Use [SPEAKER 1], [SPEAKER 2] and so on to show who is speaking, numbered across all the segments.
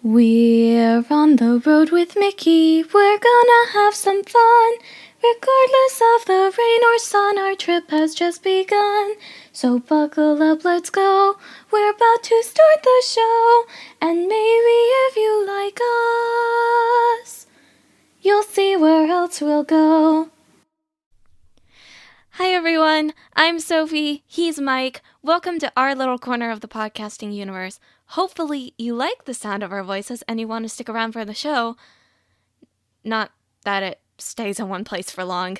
[SPEAKER 1] We're on the road with Mickey, we're gonna have some fun. Regardless of the rain or sun, our trip has just begun. So buckle up, let's go, we're about to start the show. And maybe if you like us, you'll see where else we'll go. Hi everyone, I'm Sophie, he's Mike. Welcome to our little corner of the podcasting universe. Hopefully you like the sound of our voices and you want to stick around for the show. Not that it stays in one place for long.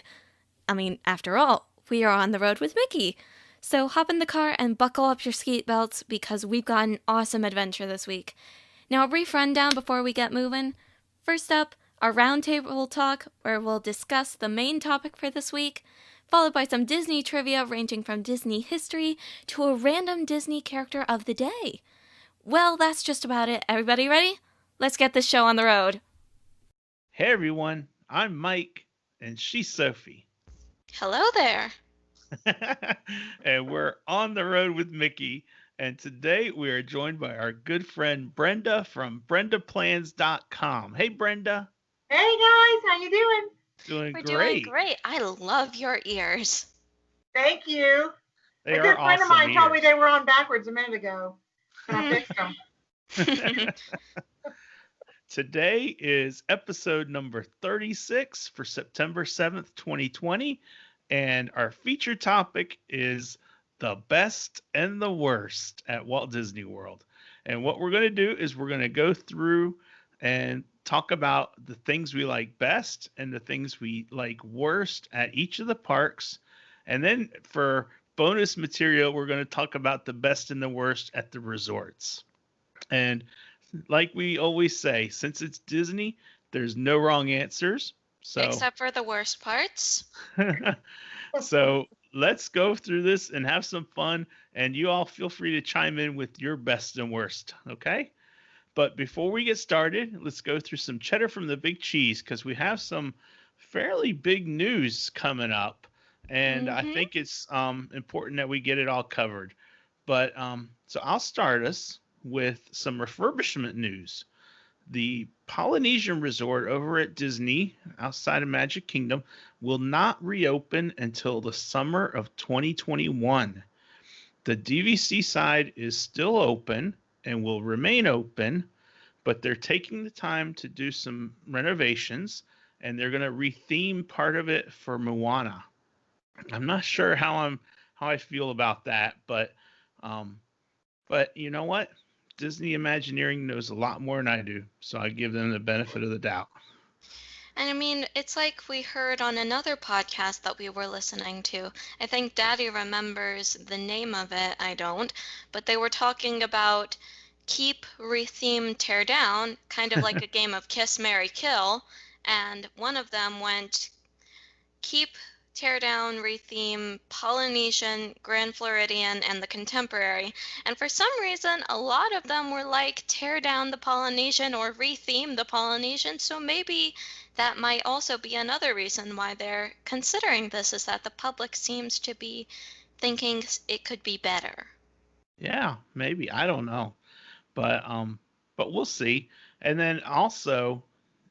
[SPEAKER 1] I mean, after all, we are on the road with Mickey. So hop in the car and buckle up your seat belts because we've got an awesome adventure this week. Now a brief rundown before we get moving. First up, our roundtable talk where we'll discuss the main topic for this week, followed by some Disney trivia ranging from Disney history to a random Disney character of the day. Well, that's just about it. Everybody ready? Let's get this show on the road.
[SPEAKER 2] Hey everyone, I'm Mike, and she's Sophie.
[SPEAKER 1] Hello there.
[SPEAKER 2] And we're on the road with Mickey, and today we are joined by our good friend Brenda from BrendaPlans.com. Hey Brenda.
[SPEAKER 3] Hey guys, how you doing?
[SPEAKER 2] Doing
[SPEAKER 1] We're
[SPEAKER 2] great.
[SPEAKER 1] doing great. I love your ears.
[SPEAKER 3] Thank you.
[SPEAKER 2] They
[SPEAKER 3] A
[SPEAKER 2] are
[SPEAKER 3] good friend of
[SPEAKER 2] awesome
[SPEAKER 3] mine told me
[SPEAKER 2] ears.
[SPEAKER 3] they were on backwards a minute ago, and I fixed them.
[SPEAKER 2] Today is episode number 36 for September 7th, 2020, and our feature topic is the best and the worst at Walt Disney World. And what we're going to do is we're going to go through and talk about the things we like best and the things we like worst at each of the parks. And then for bonus material, we're going to talk about the best and the worst at the resorts. And like we always say, since it's Disney, there's no wrong answers. So
[SPEAKER 1] Except for the worst parts.
[SPEAKER 2] so let's go through this and have some fun. And you all feel free to chime in with your best and worst. Okay. But before we get started, let's go through some cheddar from the big cheese because we have some fairly big news coming up. And I think it's important that we get it all covered. But so I'll start us with some refurbishment news. The Polynesian Resort over at Disney outside of Magic Kingdom will not reopen until the summer of 2021. The DVC side is still open and will remain open, but they're taking the time to do some renovations and they're going to retheme part of it for Moana. I'm not sure how I feel about that, but you know what? Disney Imagineering knows a lot more than I do, so I give them the benefit of the doubt.
[SPEAKER 4] And I mean, it's like we heard on another podcast that we were listening to. I think Daddy remembers the name of it, I don't. But they were talking about keep, retheme, tear down, kind of like a game of kiss, marry, kill. And one of them went keep, tear down, retheme, Polynesian, Grand Floridian, and the Contemporary. And for some reason, a lot of them were like tear down the Polynesian or retheme the Polynesian. So maybe that might also be another reason why they're considering this, is that the public seems to be thinking it could be better.
[SPEAKER 2] Yeah, maybe. I don't know. But we'll see. And then also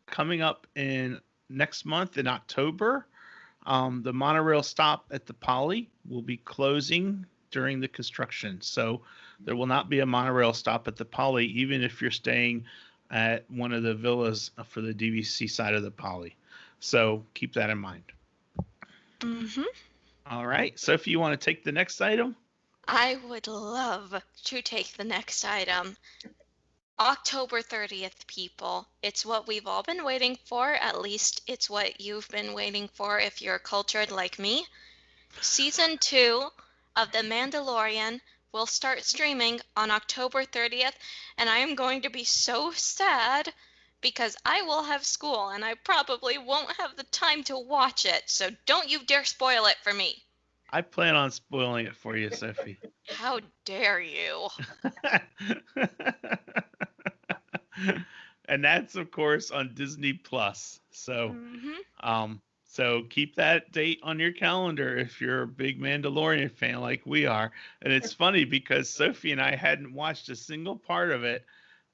[SPEAKER 2] coming up in next month in October, the monorail stop at the Poly will be closing during the construction. So there will not be a monorail stop at the Poly, even if you're staying at one of the villas for the DVC side of the Poly. So keep that in mind.
[SPEAKER 4] Mm-hmm.
[SPEAKER 2] All right. Sophie, you want to take the next item?
[SPEAKER 4] I would love to take the next item. October 30th, people. It's what we've all been waiting for. At least it's what you've been waiting for if you're cultured like me. Season 2 of The Mandalorian will start streaming on October 30th, and I am going to be so sad because I will have school and I probably won't have the time to watch it. So don't you dare spoil it for me.
[SPEAKER 2] I plan on spoiling it for you, Sophie.
[SPEAKER 4] How dare you?
[SPEAKER 2] And that's of course on Disney Plus. So so keep that date on your calendar if you're a big Mandalorian fan like we are. And it's funny because Sophie and I hadn't watched a single part of it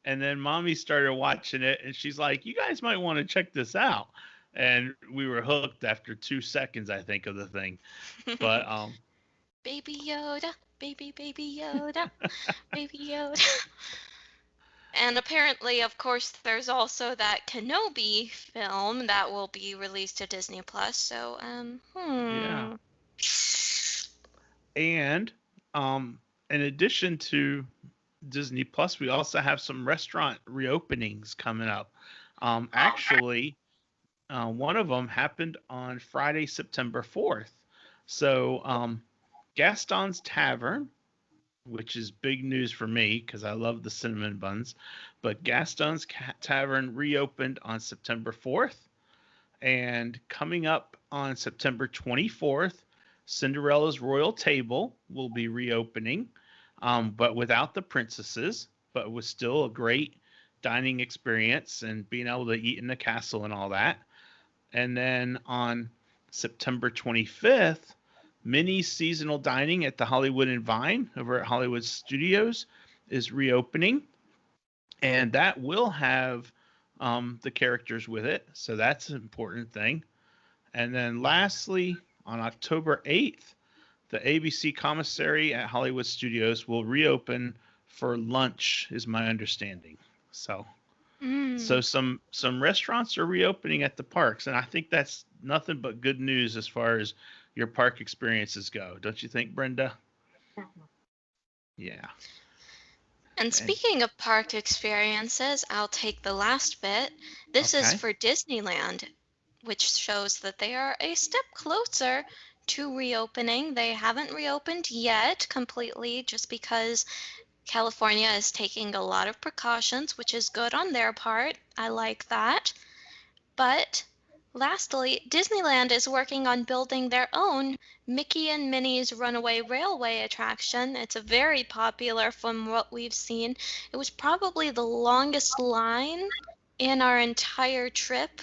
[SPEAKER 2] And then mommy started watching it, and she's like, "You guys might want to check this out." And we were hooked after 2 seconds, I think, of the thing. But
[SPEAKER 4] Baby Yoda, baby Yoda, baby Yoda. And apparently, of course, there's also that Kenobi film that will be released to Disney Plus. So,
[SPEAKER 2] yeah. And in addition to Disney Plus, we also have some restaurant reopenings coming up. Actually, one of them happened on Friday, September 4th. So, Gaston's Tavern, which is big news for me because I love the cinnamon buns, but Gaston's Tavern reopened on September 4th. And coming up on September 24th, Cinderella's Royal Table will be reopening, but without the princesses, but with still a great dining experience and being able to eat in the castle and all that. And then on September 25th, mini seasonal dining at the Hollywood and Vine over at Hollywood Studios is reopening. And that will have the characters with it. So that's an important thing. And then lastly, on October 8th, the ABC commissary at Hollywood Studios will reopen for lunch, is my understanding. So some restaurants are reopening at the parks, and I think that's nothing but good news as far as your park experiences go. Don't you think, Brenda? Yeah.
[SPEAKER 4] And speaking of park experiences, I'll take the last bit. This is for Disneyland, which shows that they are a step closer to reopening. They haven't reopened yet completely just because California is taking a lot of precautions, which is good on their part. I like that. But lastly, Disneyland is working on building their own Mickey and Minnie's Runaway Railway attraction. It's very popular from what we've seen. It was probably the longest line in our entire trip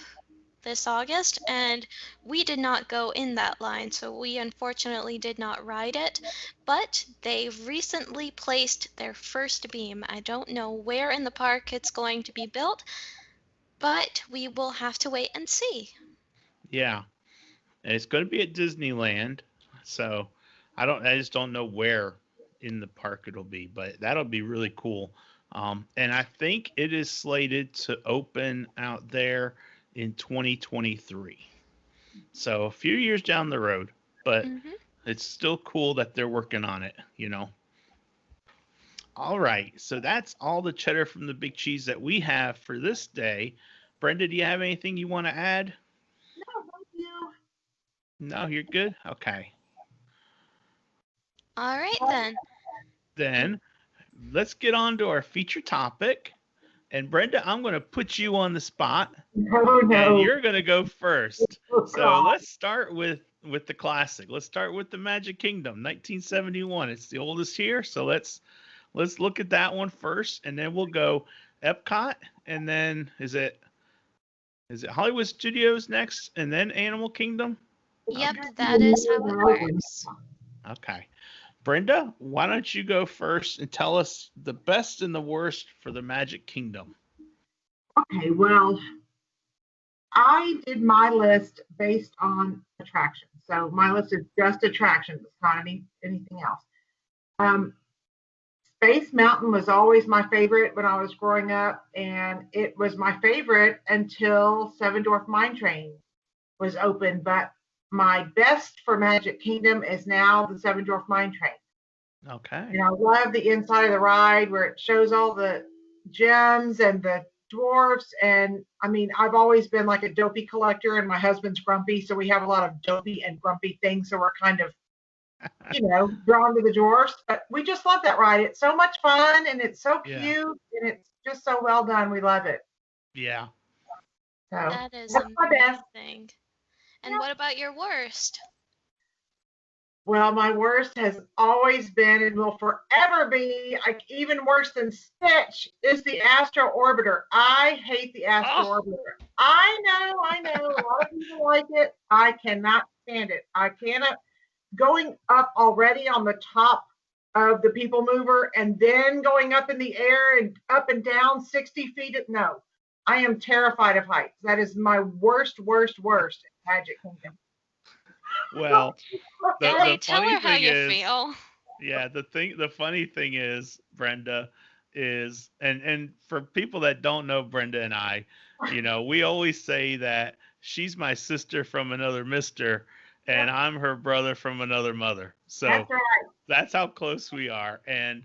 [SPEAKER 4] this August, and we did not go in that line, so we unfortunately did not ride it. But they've recently placed their first beam. I don't know where in the park it's going to be built, but we will have to wait and see.
[SPEAKER 2] Yeah. And it's going to be at Disneyland. So I just don't know where in the park it'll be, but that'll be really cool. And I think it is slated to open out there in 2023. So a few years down the road, but it's still cool that they're working on it, you know. All right. So that's all the cheddar from the big cheese that we have for this day. Brenda, do you have anything you want to add?
[SPEAKER 3] No, thank you.
[SPEAKER 2] No, you're good? Okay.
[SPEAKER 4] All right,
[SPEAKER 2] Then let's get on to our feature topic. And Brenda, I'm going to put you on the spot.
[SPEAKER 3] Oh, no.
[SPEAKER 2] And you're going to go first.
[SPEAKER 3] Oh,
[SPEAKER 2] So
[SPEAKER 3] God.
[SPEAKER 2] let's start with the classic. Let's start with the Magic Kingdom, 1971. It's the oldest here. So let's look at that one first, and then we'll go Epcot, and then is it Hollywood Studios next, and then Animal Kingdom?
[SPEAKER 4] Yep, that is how it works.
[SPEAKER 2] Okay. Brenda, why don't you go first and tell us the best and the worst for the Magic Kingdom?
[SPEAKER 3] Okay, well, I did my list based on attractions. So my list is just attractions. It's not anything else. Space Mountain was always my favorite when I was growing up, and it was my favorite until Seven Dwarf Mine Train was open. But my best for Magic Kingdom is now the Seven Dwarf Mine Train.
[SPEAKER 2] Okay.
[SPEAKER 3] And I love the inside of the ride where it shows all the gems and the dwarfs. And I mean, I've always been like a dopey collector, and my husband's grumpy, so we have a lot of dopey and grumpy things. So we're kind of, drawn to the dwarfs. But we just love that ride. It's so much fun, and it's so cute, and it's just so well done. We love it.
[SPEAKER 2] Yeah.
[SPEAKER 3] So
[SPEAKER 4] That is
[SPEAKER 3] that's my best.
[SPEAKER 4] amazing. And what about your worst?
[SPEAKER 3] Well, my worst has always been and will forever be, like, even worse than Stitch, is the Astro Orbiter. I hate the Astro Orbiter. I know. A lot of people like it. I cannot stand it. I cannot. Going up already on the top of the people mover and then going up in the air and up and down 60 feet. No, I am terrified of heights. That is my worst Magic Kingdom.
[SPEAKER 2] Well,
[SPEAKER 4] Daddy,
[SPEAKER 2] the
[SPEAKER 4] tell
[SPEAKER 2] funny
[SPEAKER 4] her how
[SPEAKER 2] thing
[SPEAKER 4] you
[SPEAKER 2] is,
[SPEAKER 4] feel.
[SPEAKER 2] yeah, the funny thing is, Brenda, is and for people that don't know Brenda and I, we always say that she's my sister from another mister and
[SPEAKER 3] Yep,
[SPEAKER 2] I'm her brother from another mother.
[SPEAKER 3] that's
[SPEAKER 2] So
[SPEAKER 3] right.
[SPEAKER 2] that's how close we are. And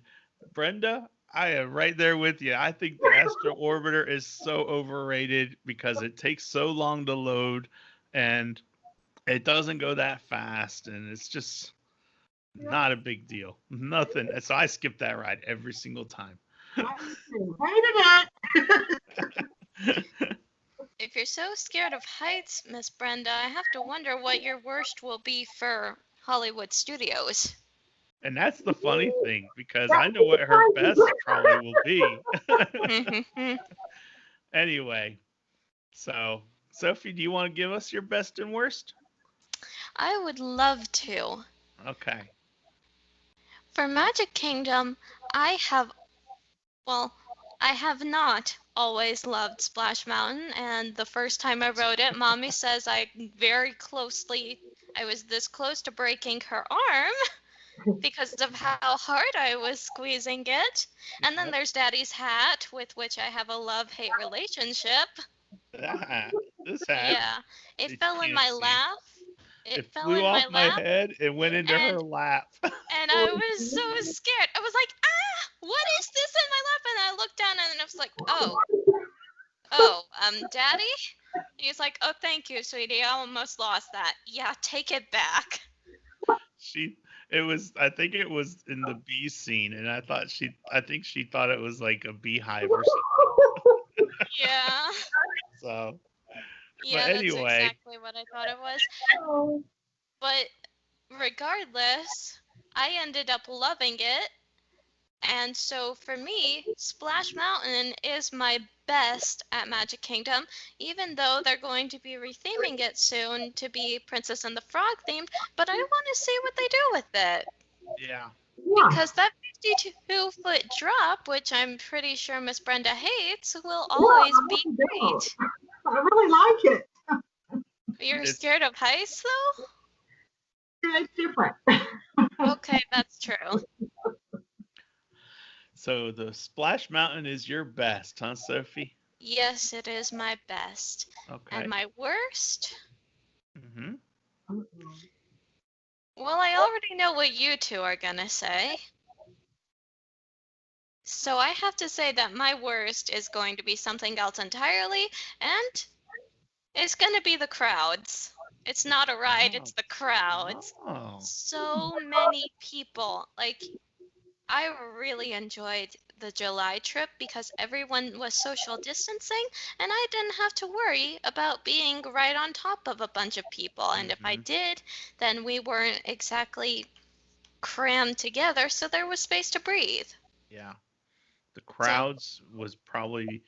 [SPEAKER 2] Brenda, I am right there with you. I think the Astro Orbiter is so overrated because it takes so long to load and it doesn't go that fast and it's just
[SPEAKER 3] Yep.
[SPEAKER 2] not a big deal. Nothing. So I skip that ride every single time.
[SPEAKER 4] If you're so scared of heights, Miss Brenda, I have to wonder what your worst will be for Hollywood Studios.
[SPEAKER 2] And that's the funny thing because I know what her best probably will be. Anyway, so Sophie, do you want to give us your best and worst?
[SPEAKER 4] I would love to.
[SPEAKER 2] Okay.
[SPEAKER 4] For Magic Kingdom, I have, well, I have not always loved Splash Mountain, and the first time I rode it, Mommy says I was this close to breaking her arm because of how hard I was squeezing it. And then there's Daddy's hat, with which I have a love-hate relationship.
[SPEAKER 2] This hat,
[SPEAKER 4] Yeah, it
[SPEAKER 2] you
[SPEAKER 4] fell in
[SPEAKER 2] can't
[SPEAKER 4] my
[SPEAKER 2] see.
[SPEAKER 4] lap. It
[SPEAKER 2] It
[SPEAKER 4] fell
[SPEAKER 2] flew
[SPEAKER 4] in my
[SPEAKER 2] off my
[SPEAKER 4] lap,
[SPEAKER 2] head and went into
[SPEAKER 4] and
[SPEAKER 2] her lap.
[SPEAKER 4] and I was so scared. I was like, ah, what is this in my lap? And I looked down and I was like, Daddy? He's like, oh, thank you, sweetie. I almost lost that. Yeah, take it back.
[SPEAKER 2] I think it was in the bee scene, and I think she thought it was like a beehive or something.
[SPEAKER 4] Yeah.
[SPEAKER 2] So, but
[SPEAKER 4] Yeah, that's
[SPEAKER 2] anyway,
[SPEAKER 4] exactly what I thought it was. But regardless, I ended up loving it. And so for me, Splash Mountain is my best at Magic Kingdom, even though they're going to be retheming it soon to be Princess and the Frog themed, but I want to see what they do with it.
[SPEAKER 2] yeah.
[SPEAKER 4] Because that 52-foot drop, which I'm pretty sure Miss Brenda hates, will always be great.
[SPEAKER 3] I really like it.
[SPEAKER 4] You're
[SPEAKER 2] It's
[SPEAKER 4] scared of heights, though?
[SPEAKER 3] It's different.
[SPEAKER 4] Okay, that's true.
[SPEAKER 2] so the Splash Mountain is your best, huh, Sophie?
[SPEAKER 4] Yes, it is my best. And
[SPEAKER 2] Okay.
[SPEAKER 4] my worst?
[SPEAKER 2] Mm-hmm.
[SPEAKER 4] Well, I already know what you two are gonna say. So I have to say that my worst is going to be something else entirely, and it's gonna be the crowds. It's not a ride, it's the crowds.
[SPEAKER 2] Oh.
[SPEAKER 4] So many people. Like, I really enjoyed the July trip because everyone was social distancing and I didn't have to worry about being right on top of a bunch of people. And if I did, then we weren't exactly crammed together, so there was space to breathe.
[SPEAKER 2] Yeah. The
[SPEAKER 4] So,
[SPEAKER 2] crowds was probably,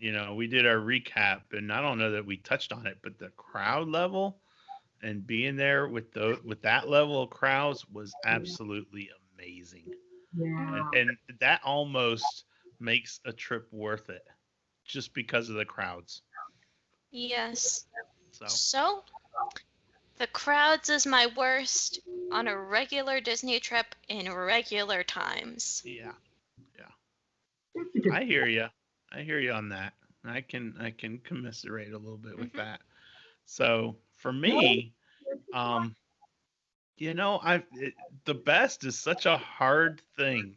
[SPEAKER 2] we did our recap and I don't know that we touched on it, but the crowd level and being there with that level of crowds was absolutely amazing.
[SPEAKER 3] Yeah.
[SPEAKER 2] And that almost makes a trip worth it just because of the crowds.
[SPEAKER 4] yes.
[SPEAKER 2] So,
[SPEAKER 4] So, the crowds is my worst on a regular Disney trip in regular times.
[SPEAKER 2] yeah. Yeah.
[SPEAKER 3] That's a good
[SPEAKER 2] I hear you. I hear you on that. I can commiserate a little bit with
[SPEAKER 4] Hmm.
[SPEAKER 2] that. So, for me, um the best is such a hard thing,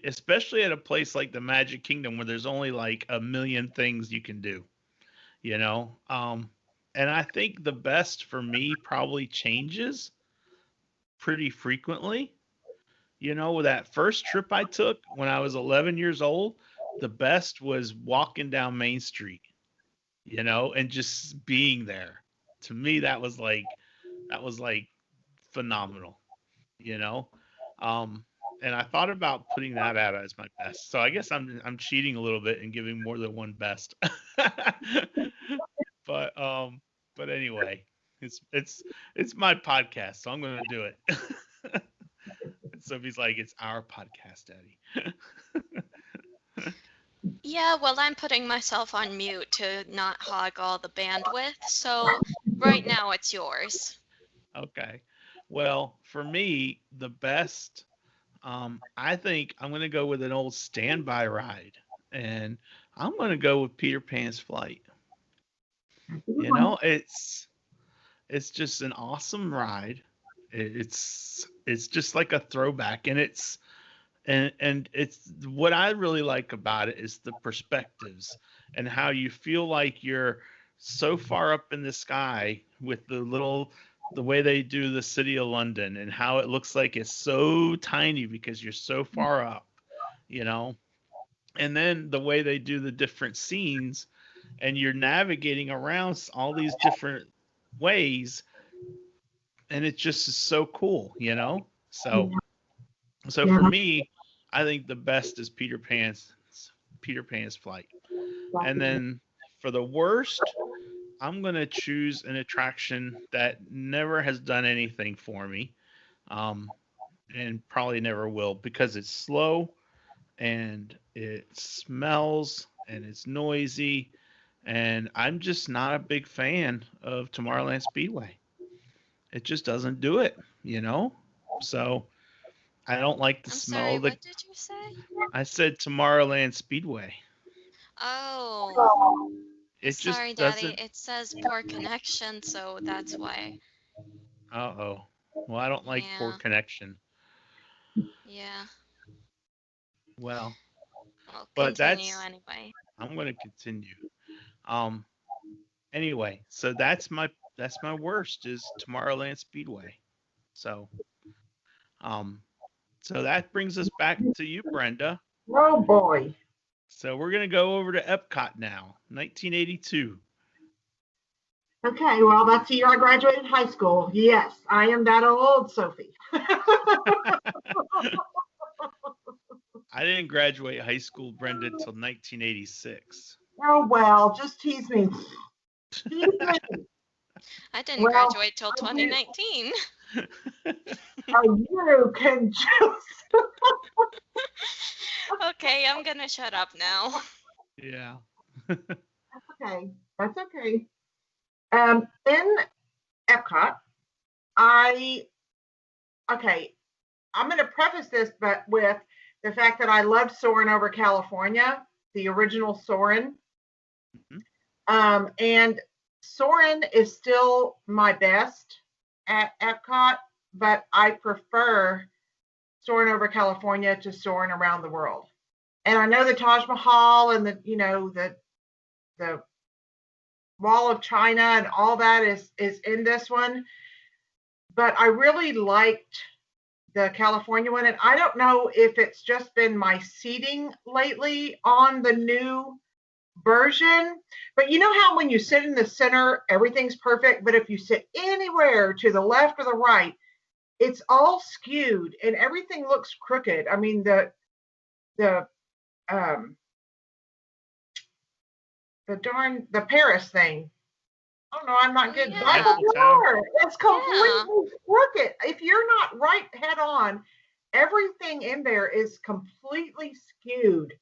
[SPEAKER 2] especially at a place like the Magic Kingdom where there's only like a million things you can do, you know? And I think the best for me probably changes pretty frequently. That first trip I took when I was 11 years old, the best was walking down Main Street, and just being there. To me, that was like phenomenal, you know. Um, and I thought about putting that out as my best. So I guess I'm cheating a little bit and giving more than one best. but but anyway, it's my podcast, so I'm going to do it. Sophie's like, it's our podcast, Daddy.
[SPEAKER 4] Yeah, well, I'm putting myself on mute to not hog all the bandwidth, so right now it's yours.
[SPEAKER 2] Okay. Well, for me, the best, I think I'm going to go with an old standby ride. And I'm going to go with Peter Pan's Flight. You know, it's just an awesome ride. It's just like a throwback, and it's what I really like about it is the perspectives and how you feel like you're so far up in the sky with the way they do the city of London and how it looks like it's so tiny because you're so far up, you know. And then the way they do the different scenes and you're navigating around all these different ways, and it just is so cool, you know. So
[SPEAKER 3] Yeah,
[SPEAKER 2] for me, I think the best is Peter Pan's Flight. And then for the worst, I'm gonna choose an attraction that never has done anything for me, um, and probably never will because it's slow and it smells and it's noisy, and I'm just not a big fan of Tomorrowland Speedway. It just doesn't do it, you know. So I don't like the
[SPEAKER 4] I'm
[SPEAKER 2] smell
[SPEAKER 4] sorry,
[SPEAKER 2] of the.
[SPEAKER 4] what did you say?
[SPEAKER 2] I said Tomorrowland Speedway.
[SPEAKER 4] Oh,
[SPEAKER 2] It just
[SPEAKER 4] sorry, Daddy.
[SPEAKER 2] doesn't.
[SPEAKER 4] It says poor connection, so that's why.
[SPEAKER 2] Uh oh. Well, I don't like poor
[SPEAKER 4] Yeah,
[SPEAKER 2] connection.
[SPEAKER 4] yeah.
[SPEAKER 2] Well,
[SPEAKER 4] Well,
[SPEAKER 2] but
[SPEAKER 4] continue
[SPEAKER 2] that's.
[SPEAKER 4] anyway.
[SPEAKER 2] I'm going to continue. Um. Anyway, so that's my worst is Tomorrowland Speedway. So um. So that brings us back to you, Brenda.
[SPEAKER 3] oh boy.
[SPEAKER 2] So we're gonna go over to Epcot now, 1982.
[SPEAKER 3] Okay, well, that's the year I graduated high school. Yes, I am that old, Sophie.
[SPEAKER 2] I didn't graduate high school, Brenda, till 1986.
[SPEAKER 3] Oh well, just tease me. Tease me.
[SPEAKER 4] I didn't
[SPEAKER 3] Well,
[SPEAKER 4] graduate till 2019.
[SPEAKER 3] you can just.
[SPEAKER 4] Okay, I'm gonna shut up now.
[SPEAKER 2] Yeah.
[SPEAKER 3] Okay, that's okay. In Epcot, okay, I'm going to preface this, but with the fact that I loved Soarin' over California, the original Soarin'.
[SPEAKER 2] Mhm.
[SPEAKER 3] And Soarin' is still my best at Epcot, but I prefer Soarin' over California to Soarin' around the world. And I know the Taj Mahal and the Wall of China and all that is in this one, but I really liked the California one. And I don't know if it's just been my seating lately on the new version, but you know how when you sit in the center, everything's perfect, but if you sit anywhere to the left or the right, it's all skewed and everything looks crooked. I mean, um the Paris thing. Oh no, I'm not
[SPEAKER 4] Oh,
[SPEAKER 3] good. That's
[SPEAKER 4] yeah.
[SPEAKER 3] a
[SPEAKER 2] Eiffel Tower.
[SPEAKER 3] war. It's
[SPEAKER 4] Yeah.
[SPEAKER 3] completely crooked. If you're not right head on, everything in there is completely skewed.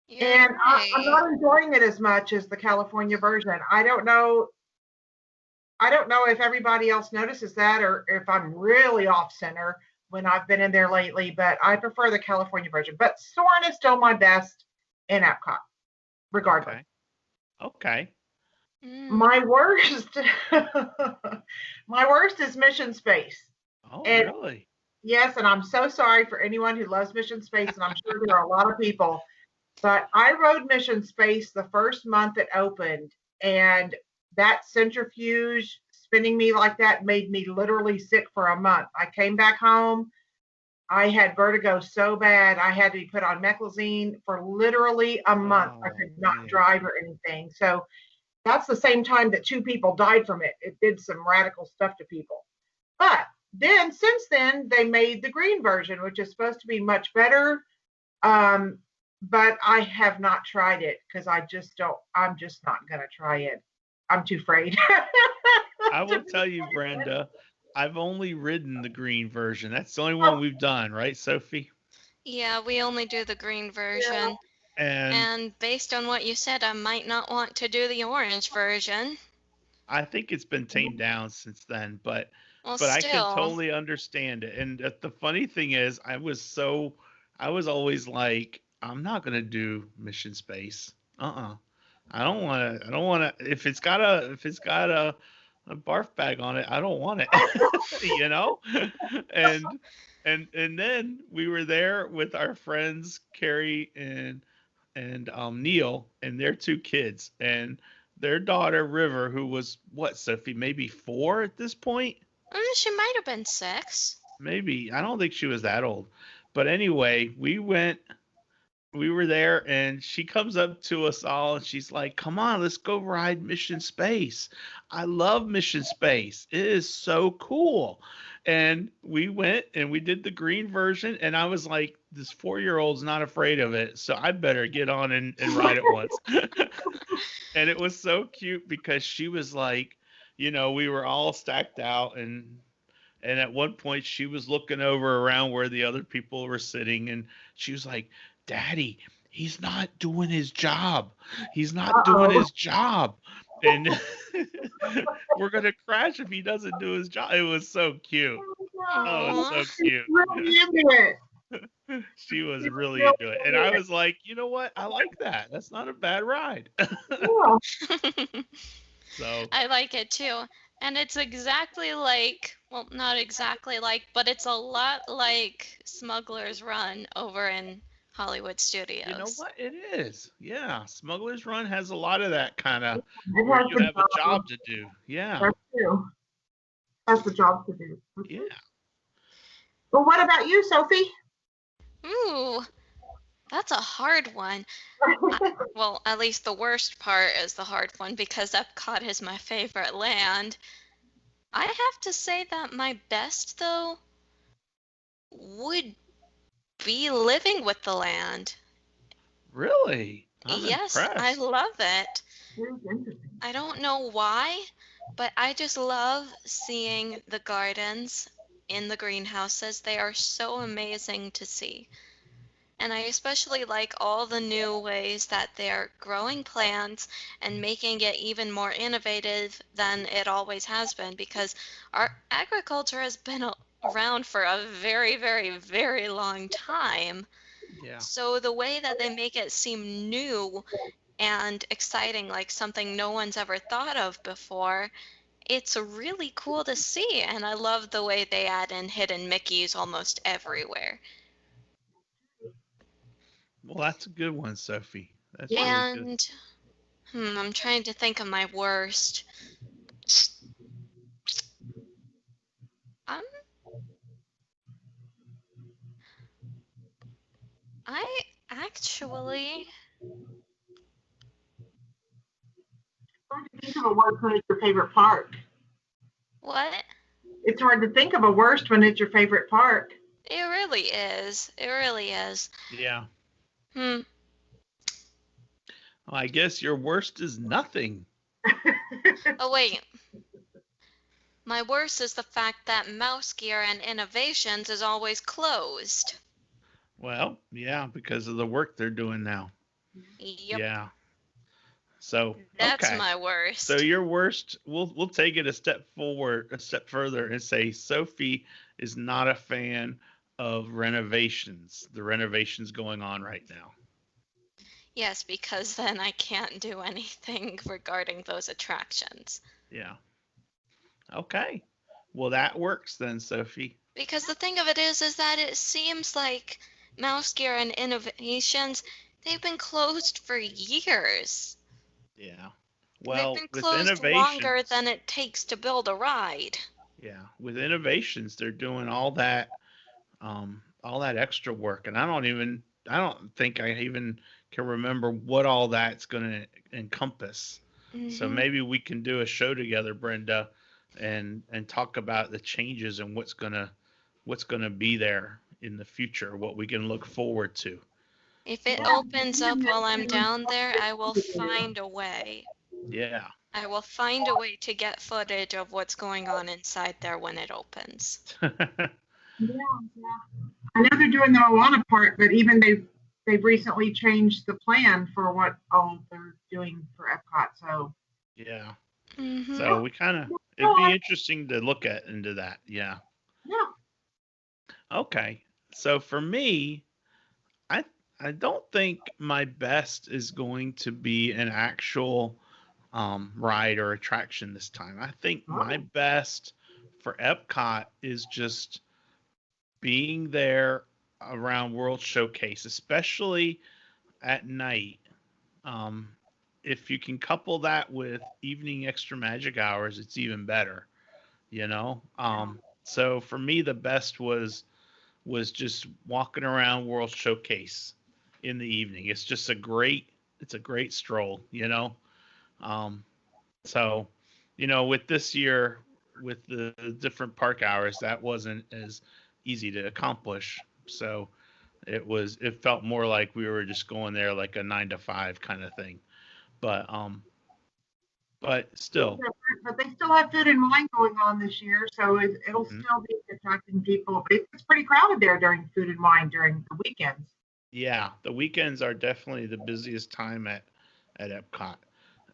[SPEAKER 4] You're
[SPEAKER 3] And I'm
[SPEAKER 4] right.
[SPEAKER 3] not enjoying it as much as the California version. I don't know. I don't know if everybody else notices that or if I'm really off center when I've been in there lately, but I prefer the California version. But Soarin' is still my best in Epcot, regardless.
[SPEAKER 2] Okay. Okay.
[SPEAKER 4] Mm.
[SPEAKER 3] My worst, my worst is Mission Space.
[SPEAKER 2] Oh,
[SPEAKER 3] And
[SPEAKER 2] really?
[SPEAKER 3] yes, and I'm so sorry for anyone who loves Mission Space, and I'm sure there are a lot of people, but I rode Mission Space the first month it opened, and that centrifuge spinning me like that made me literally sick for a month. I came back home. I had vertigo so bad, I had to be put on meclizine for literally a month. I
[SPEAKER 2] Oh
[SPEAKER 3] could not
[SPEAKER 2] man.
[SPEAKER 3] drive or anything. So that's the same time that 2 people died from it. It did some radical stuff to people. But then, since then, they made the green version, which is supposed to be much better. Um, but I have not tried it because I just don't. I'm just not gonna try it. I'm too afraid.
[SPEAKER 2] I will tell you, Brenda, I've only ridden the green version. That's the only one we've done, right, Sophie?
[SPEAKER 4] Yeah, we only do the green
[SPEAKER 3] Yeah.
[SPEAKER 4] version.
[SPEAKER 2] And
[SPEAKER 4] And based on what you said, I might not want to do the orange version.
[SPEAKER 2] I think it's been tamed down since then,
[SPEAKER 4] Well,
[SPEAKER 2] but I can
[SPEAKER 4] still.
[SPEAKER 2] totally understand it. And the funny thing is, I was always like, I'm not gonna do Mission Space. I don't want to. I don't want to. If it's got a barf bag on it, I don't want it. you know. and and then we were there with our friends Carrie and Neil and their two kids and their daughter River, who was what, Sophie, maybe 4 at this point.
[SPEAKER 4] She might have been 6.
[SPEAKER 2] Maybe I don't think she was that old, but anyway, we were there and she comes up to us all and she's like, come on, let's go ride Mission Space. I love Mission Space. It is so cool. And we went and we did the green version. And I was like, this 4-year-old's not afraid of it. So I better get on and ride it once. And it was so cute because she was like, we were all stacked out and at one point she was looking over around where the other people were sitting and she was like, Daddy, he's not doing his job. He's not doing his job. And we're going to crash if he doesn't do his job. It was so cute. Oh, it was so cute.
[SPEAKER 3] Really into it.
[SPEAKER 2] She was really into it. And I was like, you know what? I like that. That's not a bad ride.
[SPEAKER 3] Yeah.
[SPEAKER 2] So
[SPEAKER 4] I like it too. And it's exactly like, well, not exactly like, but it's a lot like Smuggler's Run over in Hollywood Studios.
[SPEAKER 2] you know what? It is. Yeah. Smuggler's Run has a lot of that kind of
[SPEAKER 3] It
[SPEAKER 2] where
[SPEAKER 3] has
[SPEAKER 2] you
[SPEAKER 3] the
[SPEAKER 2] have a job to do. Yeah.
[SPEAKER 3] That's true. That's the job to do.
[SPEAKER 2] Yeah.
[SPEAKER 3] Well, what about you, Sophie?
[SPEAKER 4] Ooh, that's a hard one. Well, at least the worst part is the hard one because Epcot is my favorite land. I have to say that my best, though, would be living with the land.
[SPEAKER 2] Really? I'm
[SPEAKER 4] Yes,
[SPEAKER 2] impressed.
[SPEAKER 4] I love it.
[SPEAKER 3] Here's interesting.
[SPEAKER 4] I don't know why, but I just love seeing the gardens in the greenhouses. They are so amazing to see. And I especially like all the new ways that they're growing plants and making it even more innovative than it always has been because our agriculture has been around for a very, very, very long time.
[SPEAKER 2] Yeah.
[SPEAKER 4] So the way that they make it seem new and exciting, like something no one's ever thought of before, it's really cool to see. And I love the way they add in hidden Mickeys almost everywhere.
[SPEAKER 2] Well, that's a good one, Sophie. That's really good.
[SPEAKER 4] And I'm trying to think of my worst. Um, I actually,
[SPEAKER 3] Hard to think of a worst when it's your favorite park.
[SPEAKER 4] what?
[SPEAKER 3] It's hard to think of a worst when it's your favorite park.
[SPEAKER 4] It really is. It really is.
[SPEAKER 2] Yeah.
[SPEAKER 4] Hmm.
[SPEAKER 2] Well, I guess your worst is nothing.
[SPEAKER 4] Oh, wait. My worst is the fact that Mouse Gear and Innovations is always closed.
[SPEAKER 2] Well, yeah, because of the work they're doing now.
[SPEAKER 4] Yep.
[SPEAKER 2] Yeah. So
[SPEAKER 4] That's
[SPEAKER 2] okay.
[SPEAKER 4] my worst.
[SPEAKER 2] So your worst, we'll take it a step further, and say Sophie is not a fan of renovations. The renovations going on right now.
[SPEAKER 4] Yes, because then I can't do anything regarding those attractions.
[SPEAKER 2] Yeah. Okay. Well, that works then, Sophie.
[SPEAKER 4] Because the thing of it is that it seems like Mouse Gear and Innovations, they've been closed for years.
[SPEAKER 2] Yeah. Well,
[SPEAKER 4] They've been
[SPEAKER 2] with
[SPEAKER 4] closed longer
[SPEAKER 2] innovations,
[SPEAKER 4] than it takes to build a ride.
[SPEAKER 2] yeah, with innovations, they're doing all that extra work, and I don't think I even can remember what all that's going to encompass. So
[SPEAKER 4] Hmm.
[SPEAKER 2] maybe we can do a show together, Brenda, and talk about the changes and what's gonna be there in the future, what we can look forward to.
[SPEAKER 4] If it
[SPEAKER 2] But
[SPEAKER 4] opens up while I'm down there, I will find a way.
[SPEAKER 2] Yeah.
[SPEAKER 4] I will find a way to get footage of what's going on inside there when it opens.
[SPEAKER 3] Yeah, yeah. I know they're doing the Moana part, but even they've recently changed the plan for what all they're doing for Epcot. So
[SPEAKER 2] Yeah.
[SPEAKER 4] Mm-hmm.
[SPEAKER 2] So we kind of, it'd be interesting to look at into that. Yeah.
[SPEAKER 3] yeah.
[SPEAKER 2] Okay. So for me, I I don't think my best is going to be an actual ride or attraction this time. I think my
[SPEAKER 3] Oh,
[SPEAKER 2] best for Epcot is just being there around World Showcase, especially at night. Um, if you can couple that with evening extra magic hours, it's even better, you know? So for me, the best was just walking around World Showcase in the evening. It's a great stroll, you know? Um, so, with this year, with the different park hours, that wasn't as easy to accomplish. So it felt more like we were just going there like a 9 to 5 kind of thing. But but still,
[SPEAKER 3] but they still have food and wine going on this year, so it'll
[SPEAKER 2] mhm.
[SPEAKER 3] still be attracting people. But it's pretty crowded there during food and wine during the weekends.
[SPEAKER 2] Yeah, the weekends are definitely the busiest time at Epcot.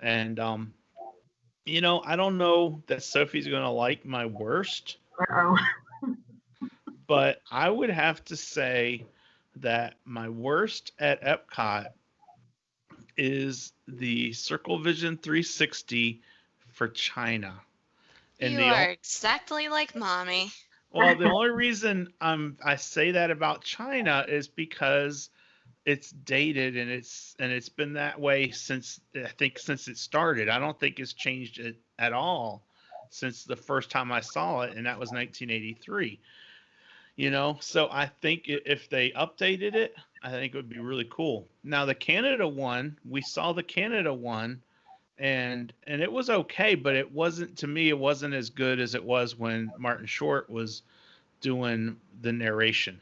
[SPEAKER 2] And I don't know that Sophie's gonna like my worst,
[SPEAKER 3] Uh-oh.
[SPEAKER 2] but I would have to say that my worst at Epcot is the Circle Vision 360 for China. And
[SPEAKER 4] You are exactly like Mommy.
[SPEAKER 2] the only reason I say that about China is because it's dated and it's been that way since I think since it started. I don't think it's changed it at all since the first time I saw it, and that was 1983. So I think if they updated it, I think it would be really cool. Now the Canada one, we saw the Canada one, and it was okay, but it wasn't, to me, it wasn't as good as it was when Martin Short was doing the narration,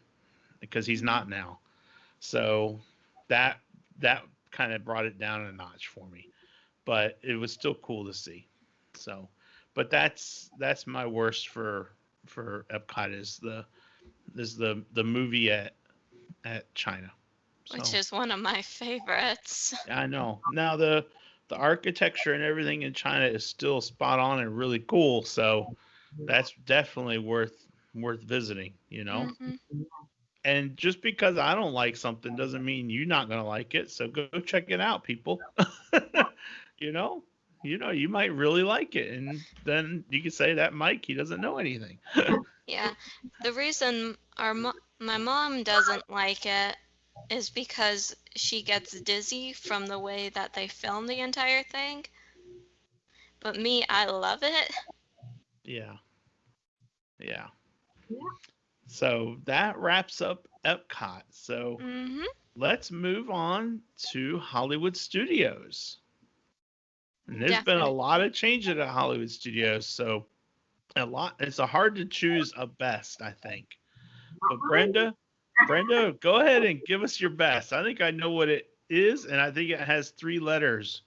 [SPEAKER 2] because he's not now. So that that kind of brought it down a notch for me, but it was still cool to see. So, but that's my worst for Epcot is the movie at China.
[SPEAKER 4] Which
[SPEAKER 2] So
[SPEAKER 4] is one of my favorites.
[SPEAKER 2] yeah, I know. Now the architecture and everything in China is still spot on and really cool. So that's definitely worth visiting.
[SPEAKER 4] Mm-hmm.
[SPEAKER 2] And just because I don't like something doesn't mean you're not gonna like it. So go check it out, people. you know, you might really like it, and then you can say that Mike, he doesn't know anything.
[SPEAKER 4] Yeah. The reason my mom doesn't like it is because she gets dizzy from the way that they film the entire thing. But me, I love it.
[SPEAKER 2] Yeah, yeah.
[SPEAKER 3] Yeah.
[SPEAKER 2] So that wraps up Epcot. So
[SPEAKER 4] Mm-hmm.
[SPEAKER 2] let's move on to Hollywood Studios. And there's been a
[SPEAKER 4] Definitely.
[SPEAKER 2] lot of changes at Hollywood Studios, so it's a hard to choose a best, I think. But Brenda, go ahead and give us your best. I think I know what it is, and I think it has 3 letters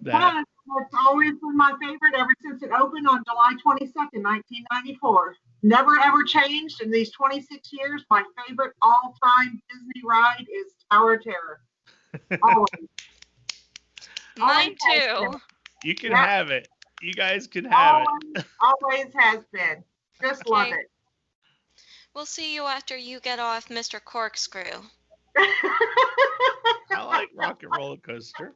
[SPEAKER 2] that
[SPEAKER 3] But it's always been my favorite ever since it opened on July 22nd, 1994. Never ever changed in these 26 years. My favorite all-time Disney ride is Tower of Terror. Always, always
[SPEAKER 4] Mine
[SPEAKER 3] has been.
[SPEAKER 4] too.
[SPEAKER 2] you can
[SPEAKER 3] Yeah,
[SPEAKER 2] have it. You guys can have
[SPEAKER 3] always,
[SPEAKER 2] it.
[SPEAKER 3] always has been. Just love
[SPEAKER 4] Okay.
[SPEAKER 3] it.
[SPEAKER 4] We'll see you after you get off Mr. Corkscrew.
[SPEAKER 2] I like Rocket Roller Coaster.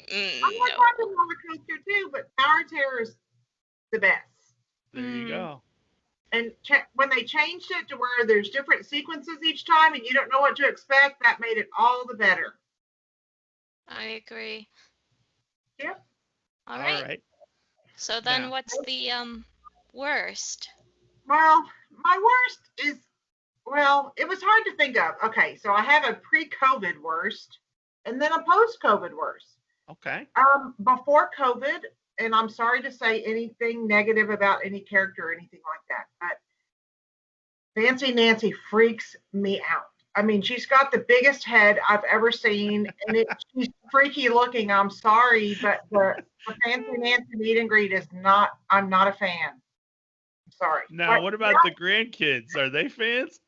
[SPEAKER 3] I like
[SPEAKER 4] No.
[SPEAKER 3] Rocket Roller Coaster too, but Tower of Terror is the best.
[SPEAKER 2] There you
[SPEAKER 4] Mm,
[SPEAKER 2] go.
[SPEAKER 3] And when they changed it to where there's different sequences each time and you don't know what to expect, that made it all the better.
[SPEAKER 4] I agree.
[SPEAKER 3] Yep.
[SPEAKER 4] All
[SPEAKER 2] All
[SPEAKER 4] right.
[SPEAKER 2] right.
[SPEAKER 4] So then
[SPEAKER 2] Now,
[SPEAKER 4] what's the worst?
[SPEAKER 3] Well, my worst is, well, it was hard to think of. Okay, so I have a pre-COVID worst and then a post-COVID worst.
[SPEAKER 2] okay.
[SPEAKER 3] Before COVID, and I'm sorry to say anything negative about any character or anything like that, but Fancy Nancy freaks me out. I mean, she's got the biggest head I've ever seen, and she's freaky looking. I'm sorry, but the Fancy Nancy meet and greet is not. I'm not a fan. I'm sorry.
[SPEAKER 2] Now,
[SPEAKER 3] But
[SPEAKER 2] what about the grandkids? Are they fans?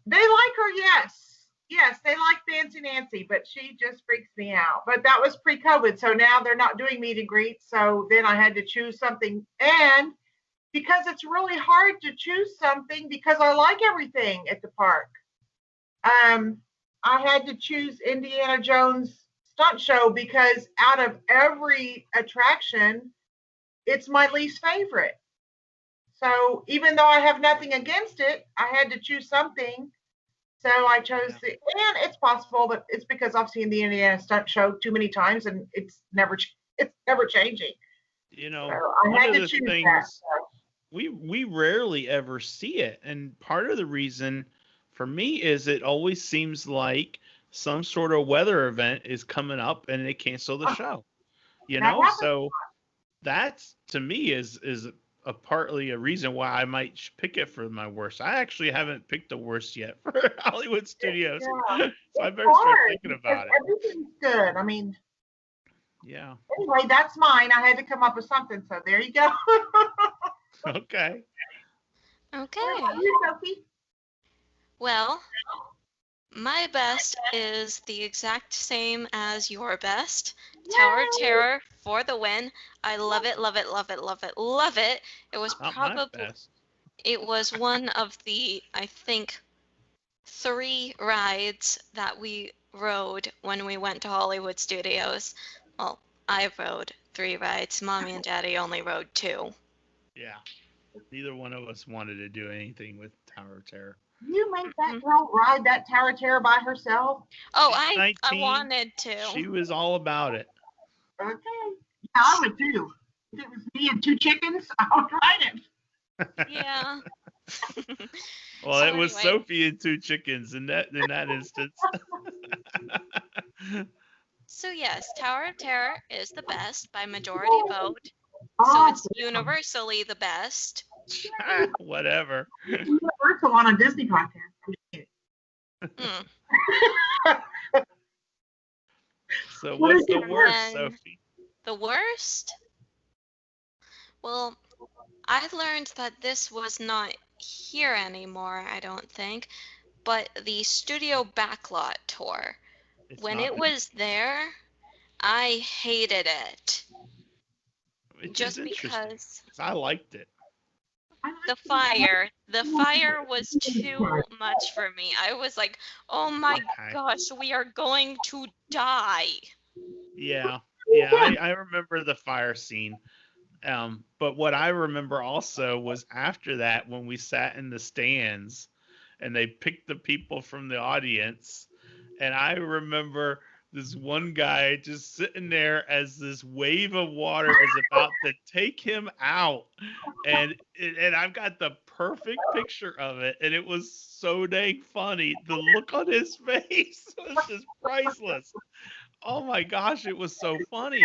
[SPEAKER 3] they like her, yes. Yes, they like Fancy Nancy, but she just freaks me out. But that was pre-COVID, so now they're not doing meet and greets. So then I had to choose something, and because it's really hard to choose something because I like everything at the park. I had to choose Indiana Jones Stunt Show because out of every attraction, it's my least favorite. So even though I have nothing against it, I had to choose something. So I chose and it's possible that it's because I've seen the Indiana Stunt Show too many times and it's never changing.
[SPEAKER 2] You know,
[SPEAKER 3] So I
[SPEAKER 2] one
[SPEAKER 3] had
[SPEAKER 2] of
[SPEAKER 3] to
[SPEAKER 2] the
[SPEAKER 3] choose
[SPEAKER 2] things
[SPEAKER 3] that. So.
[SPEAKER 2] we rarely ever see it, and part of the reason for me is it always seems like some sort of weather event is coming up and they cancel the show. You
[SPEAKER 3] That
[SPEAKER 2] know,
[SPEAKER 3] happens.
[SPEAKER 2] so that's to me is a partly a reason why I might pick it for my worst. I actually haven't picked the worst yet for Hollywood Studios,
[SPEAKER 3] Yeah.
[SPEAKER 2] so I
[SPEAKER 3] It's
[SPEAKER 2] better start
[SPEAKER 3] hard
[SPEAKER 2] thinking
[SPEAKER 3] because
[SPEAKER 2] about it.
[SPEAKER 3] everything's good. I mean,
[SPEAKER 2] Yeah.
[SPEAKER 3] anyway, that's mine. I had to come up with something. So there you go.
[SPEAKER 2] Okay.
[SPEAKER 4] Okay.
[SPEAKER 3] What about you, Sophie?
[SPEAKER 4] Well, my best is the exact same as your best. Tower of
[SPEAKER 3] Yay!
[SPEAKER 4] Terror for the win. I love it, love it, love it, love it, love it.
[SPEAKER 2] Not my best.
[SPEAKER 4] It was one of the, I think, 3 rides that we rode when we went to Hollywood Studios. Well, I rode 3 rides. Mommy and Daddy only rode 2.
[SPEAKER 2] Yeah. Neither one of us wanted to do anything with Tower of Terror.
[SPEAKER 3] You make that girl ride that Tower of Terror by herself?
[SPEAKER 4] Oh,
[SPEAKER 2] She's
[SPEAKER 4] I
[SPEAKER 2] 19.
[SPEAKER 4] wanted to.
[SPEAKER 2] She was all about it.
[SPEAKER 3] Okay. Yeah, I would too. If it was me and 2 chickens, I would ride it.
[SPEAKER 4] Yeah.
[SPEAKER 2] Well,
[SPEAKER 4] So
[SPEAKER 2] it was
[SPEAKER 4] anyway.
[SPEAKER 2] Sophie and 2 chickens in that instance.
[SPEAKER 4] So yes, Tower of Terror is the best by majority vote. So
[SPEAKER 3] Oh,
[SPEAKER 4] it's universally the best.
[SPEAKER 2] Whatever.
[SPEAKER 3] Universal on a Disney podcast. I'm just kidding.
[SPEAKER 4] Mm.
[SPEAKER 2] So
[SPEAKER 3] What
[SPEAKER 2] what's
[SPEAKER 3] is
[SPEAKER 2] the
[SPEAKER 3] it
[SPEAKER 2] worst,
[SPEAKER 4] then?
[SPEAKER 2] Sophie?
[SPEAKER 4] The worst? Well, I learned that this was not here anymore, I don't think, but the studio backlot tour.
[SPEAKER 2] It's
[SPEAKER 4] When
[SPEAKER 2] not
[SPEAKER 4] it was there, I hated it.
[SPEAKER 2] which is
[SPEAKER 4] Just
[SPEAKER 2] interesting
[SPEAKER 4] because
[SPEAKER 2] because I liked it.
[SPEAKER 4] the fire was too much for me. I was like, oh my
[SPEAKER 2] Okay.
[SPEAKER 4] gosh, we are going to die.
[SPEAKER 2] Yeah. Yeah, I remember the fire scene. But what I remember also was after that when we sat in the stands and they picked the people from the audience, and I remember this one guy just sitting there as this wave of water is about to take him out, and I've got the perfect picture of it, and it was so dang funny. The look on his face was just priceless. Oh my gosh, it was so funny.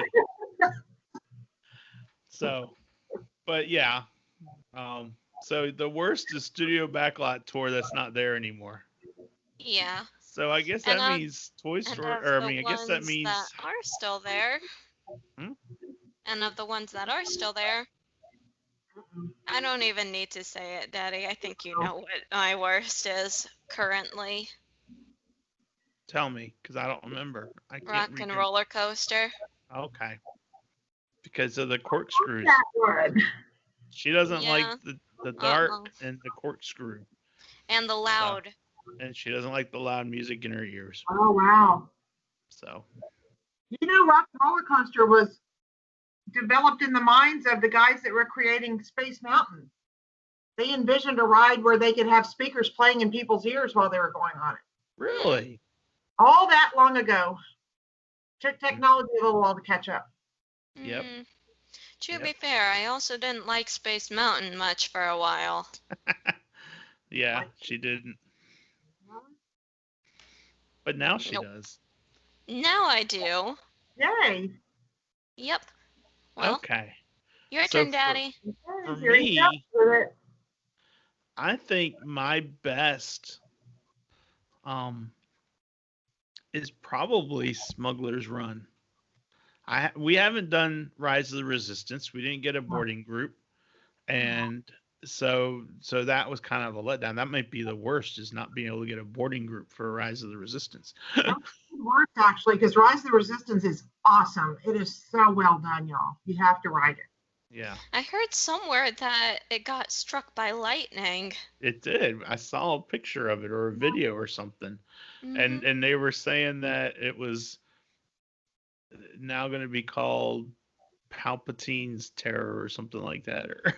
[SPEAKER 2] So, but yeah, so the worst is Studio Backlot Tour that's not there anymore.
[SPEAKER 4] Yeah.
[SPEAKER 2] So I guess
[SPEAKER 4] And
[SPEAKER 2] that means Toy
[SPEAKER 4] and
[SPEAKER 2] Story,
[SPEAKER 4] of
[SPEAKER 2] or I
[SPEAKER 4] the
[SPEAKER 2] mean, I guess that
[SPEAKER 4] ones that
[SPEAKER 2] means
[SPEAKER 4] are still there,
[SPEAKER 2] hmm?
[SPEAKER 4] and of the ones that are still there, I don't even need to say it, Daddy. I think you know what my worst is currently.
[SPEAKER 2] Tell me, because I don't remember. I can't
[SPEAKER 4] Rock
[SPEAKER 2] read
[SPEAKER 4] and
[SPEAKER 2] your.
[SPEAKER 4] roller coaster.
[SPEAKER 2] Okay, because of the corkscrews.
[SPEAKER 3] that one.
[SPEAKER 2] She doesn't like
[SPEAKER 4] Yeah.
[SPEAKER 2] the dark
[SPEAKER 4] Uh-oh.
[SPEAKER 2] and the corkscrew.
[SPEAKER 4] And the
[SPEAKER 2] So,
[SPEAKER 4] loud.
[SPEAKER 2] and she doesn't like the loud music in her ears.
[SPEAKER 3] Oh, wow.
[SPEAKER 2] So
[SPEAKER 3] You know, Rock and Roller Coaster was developed in the minds of the guys that were creating Space Mountain. They envisioned a ride where they could have speakers playing in people's ears while they were going on it.
[SPEAKER 2] really,
[SPEAKER 3] All that long ago. Took technology a little while to catch up.
[SPEAKER 2] Yep.
[SPEAKER 4] To
[SPEAKER 2] Yep.
[SPEAKER 4] be fair, I also didn't like Space Mountain much for a while.
[SPEAKER 2] yeah, she didn't, but now she
[SPEAKER 4] Nope.
[SPEAKER 2] does.
[SPEAKER 4] Now I do.
[SPEAKER 3] Yay.
[SPEAKER 4] Yep. Well,
[SPEAKER 2] Okay.
[SPEAKER 4] your
[SPEAKER 2] So
[SPEAKER 4] turn, Daddy.
[SPEAKER 2] For
[SPEAKER 3] Here you go
[SPEAKER 2] me,
[SPEAKER 3] with it.
[SPEAKER 2] I think my best is probably Smuggler's Run. We haven't done Rise of the Resistance. We didn't get a boarding group, and so that was kind of a letdown. That might be the worst, is not being able to get a boarding group for Rise of the Resistance.
[SPEAKER 3] That's worse, actually, because Rise of the Resistance is awesome. It is so well done, y'all. You have to ride it.
[SPEAKER 2] Yeah,
[SPEAKER 4] I heard somewhere that it got struck by lightning.
[SPEAKER 2] it did. I saw a picture of it or a video or something,
[SPEAKER 4] Mhm.
[SPEAKER 2] and they were saying that it was now going to be called Palpatine's Terror or something like that. Or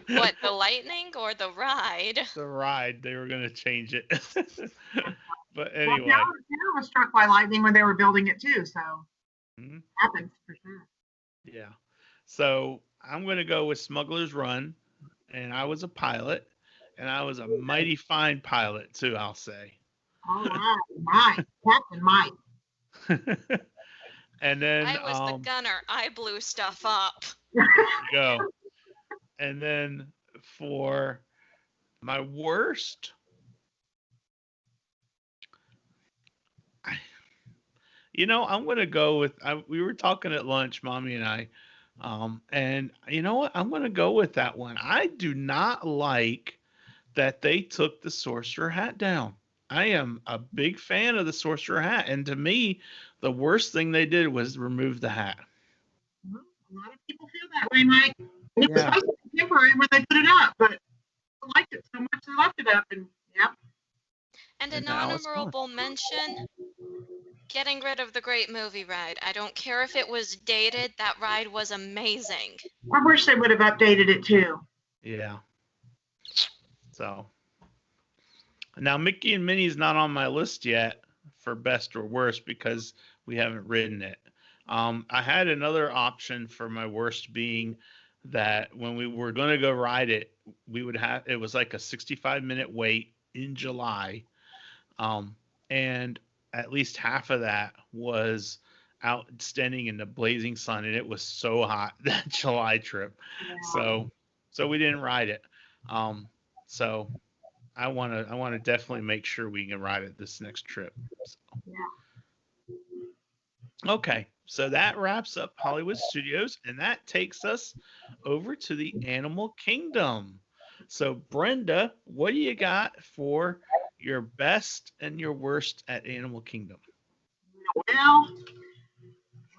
[SPEAKER 4] What, the lightning or the ride?
[SPEAKER 2] the ride, they were going to change it. But
[SPEAKER 3] Well,
[SPEAKER 2] anyway,
[SPEAKER 3] Cheddar was struck by lightning when they were building it too, so
[SPEAKER 2] mhm,
[SPEAKER 3] happens for sure.
[SPEAKER 2] yeah. So I'm going to go with Smuggler's Run, and I was a pilot, and I was a mighty fine pilot too, I'll say.
[SPEAKER 3] All right, Mike, Captain Mike.
[SPEAKER 2] And then
[SPEAKER 4] I was the gunner. I blew stuff up.
[SPEAKER 2] there you go. And then for my worst, I'm going to go with. We were talking at lunch, Mommy and I, and you know what? I'm going to go with that one. I do not like that they took the sorcerer hat down. I am a big fan of the sorcerer hat, and to me, the worst thing they did was remove the hat.
[SPEAKER 3] Well, a lot of people feel that way, Mike. It was
[SPEAKER 2] Yeah.
[SPEAKER 3] supposed to be temporary when they put it up, but people liked it so much they left it up, and yeah.
[SPEAKER 4] And
[SPEAKER 2] And
[SPEAKER 4] an
[SPEAKER 2] now it's gone.
[SPEAKER 4] honorable mention, getting rid of the Great Movie Ride. I don't care if it was dated, that ride was amazing.
[SPEAKER 3] I wish they would have updated it too.
[SPEAKER 2] Yeah. So now Mickey and Minnie's not on my list yet for best or worst because we haven't ridden it. I had another option for my worst being that when we were going to go ride it, it was like a 65-minute wait in July. And at least half of that was out standing in the blazing sun, and it was so hot that July trip. So we didn't ride it. So I want to definitely make sure we can ride it this next trip. So. Okay, so that wraps up Hollywood Studios, and that takes us over to the Animal Kingdom. So Brenda, what do you got for your best and your worst at Animal Kingdom?
[SPEAKER 3] Well,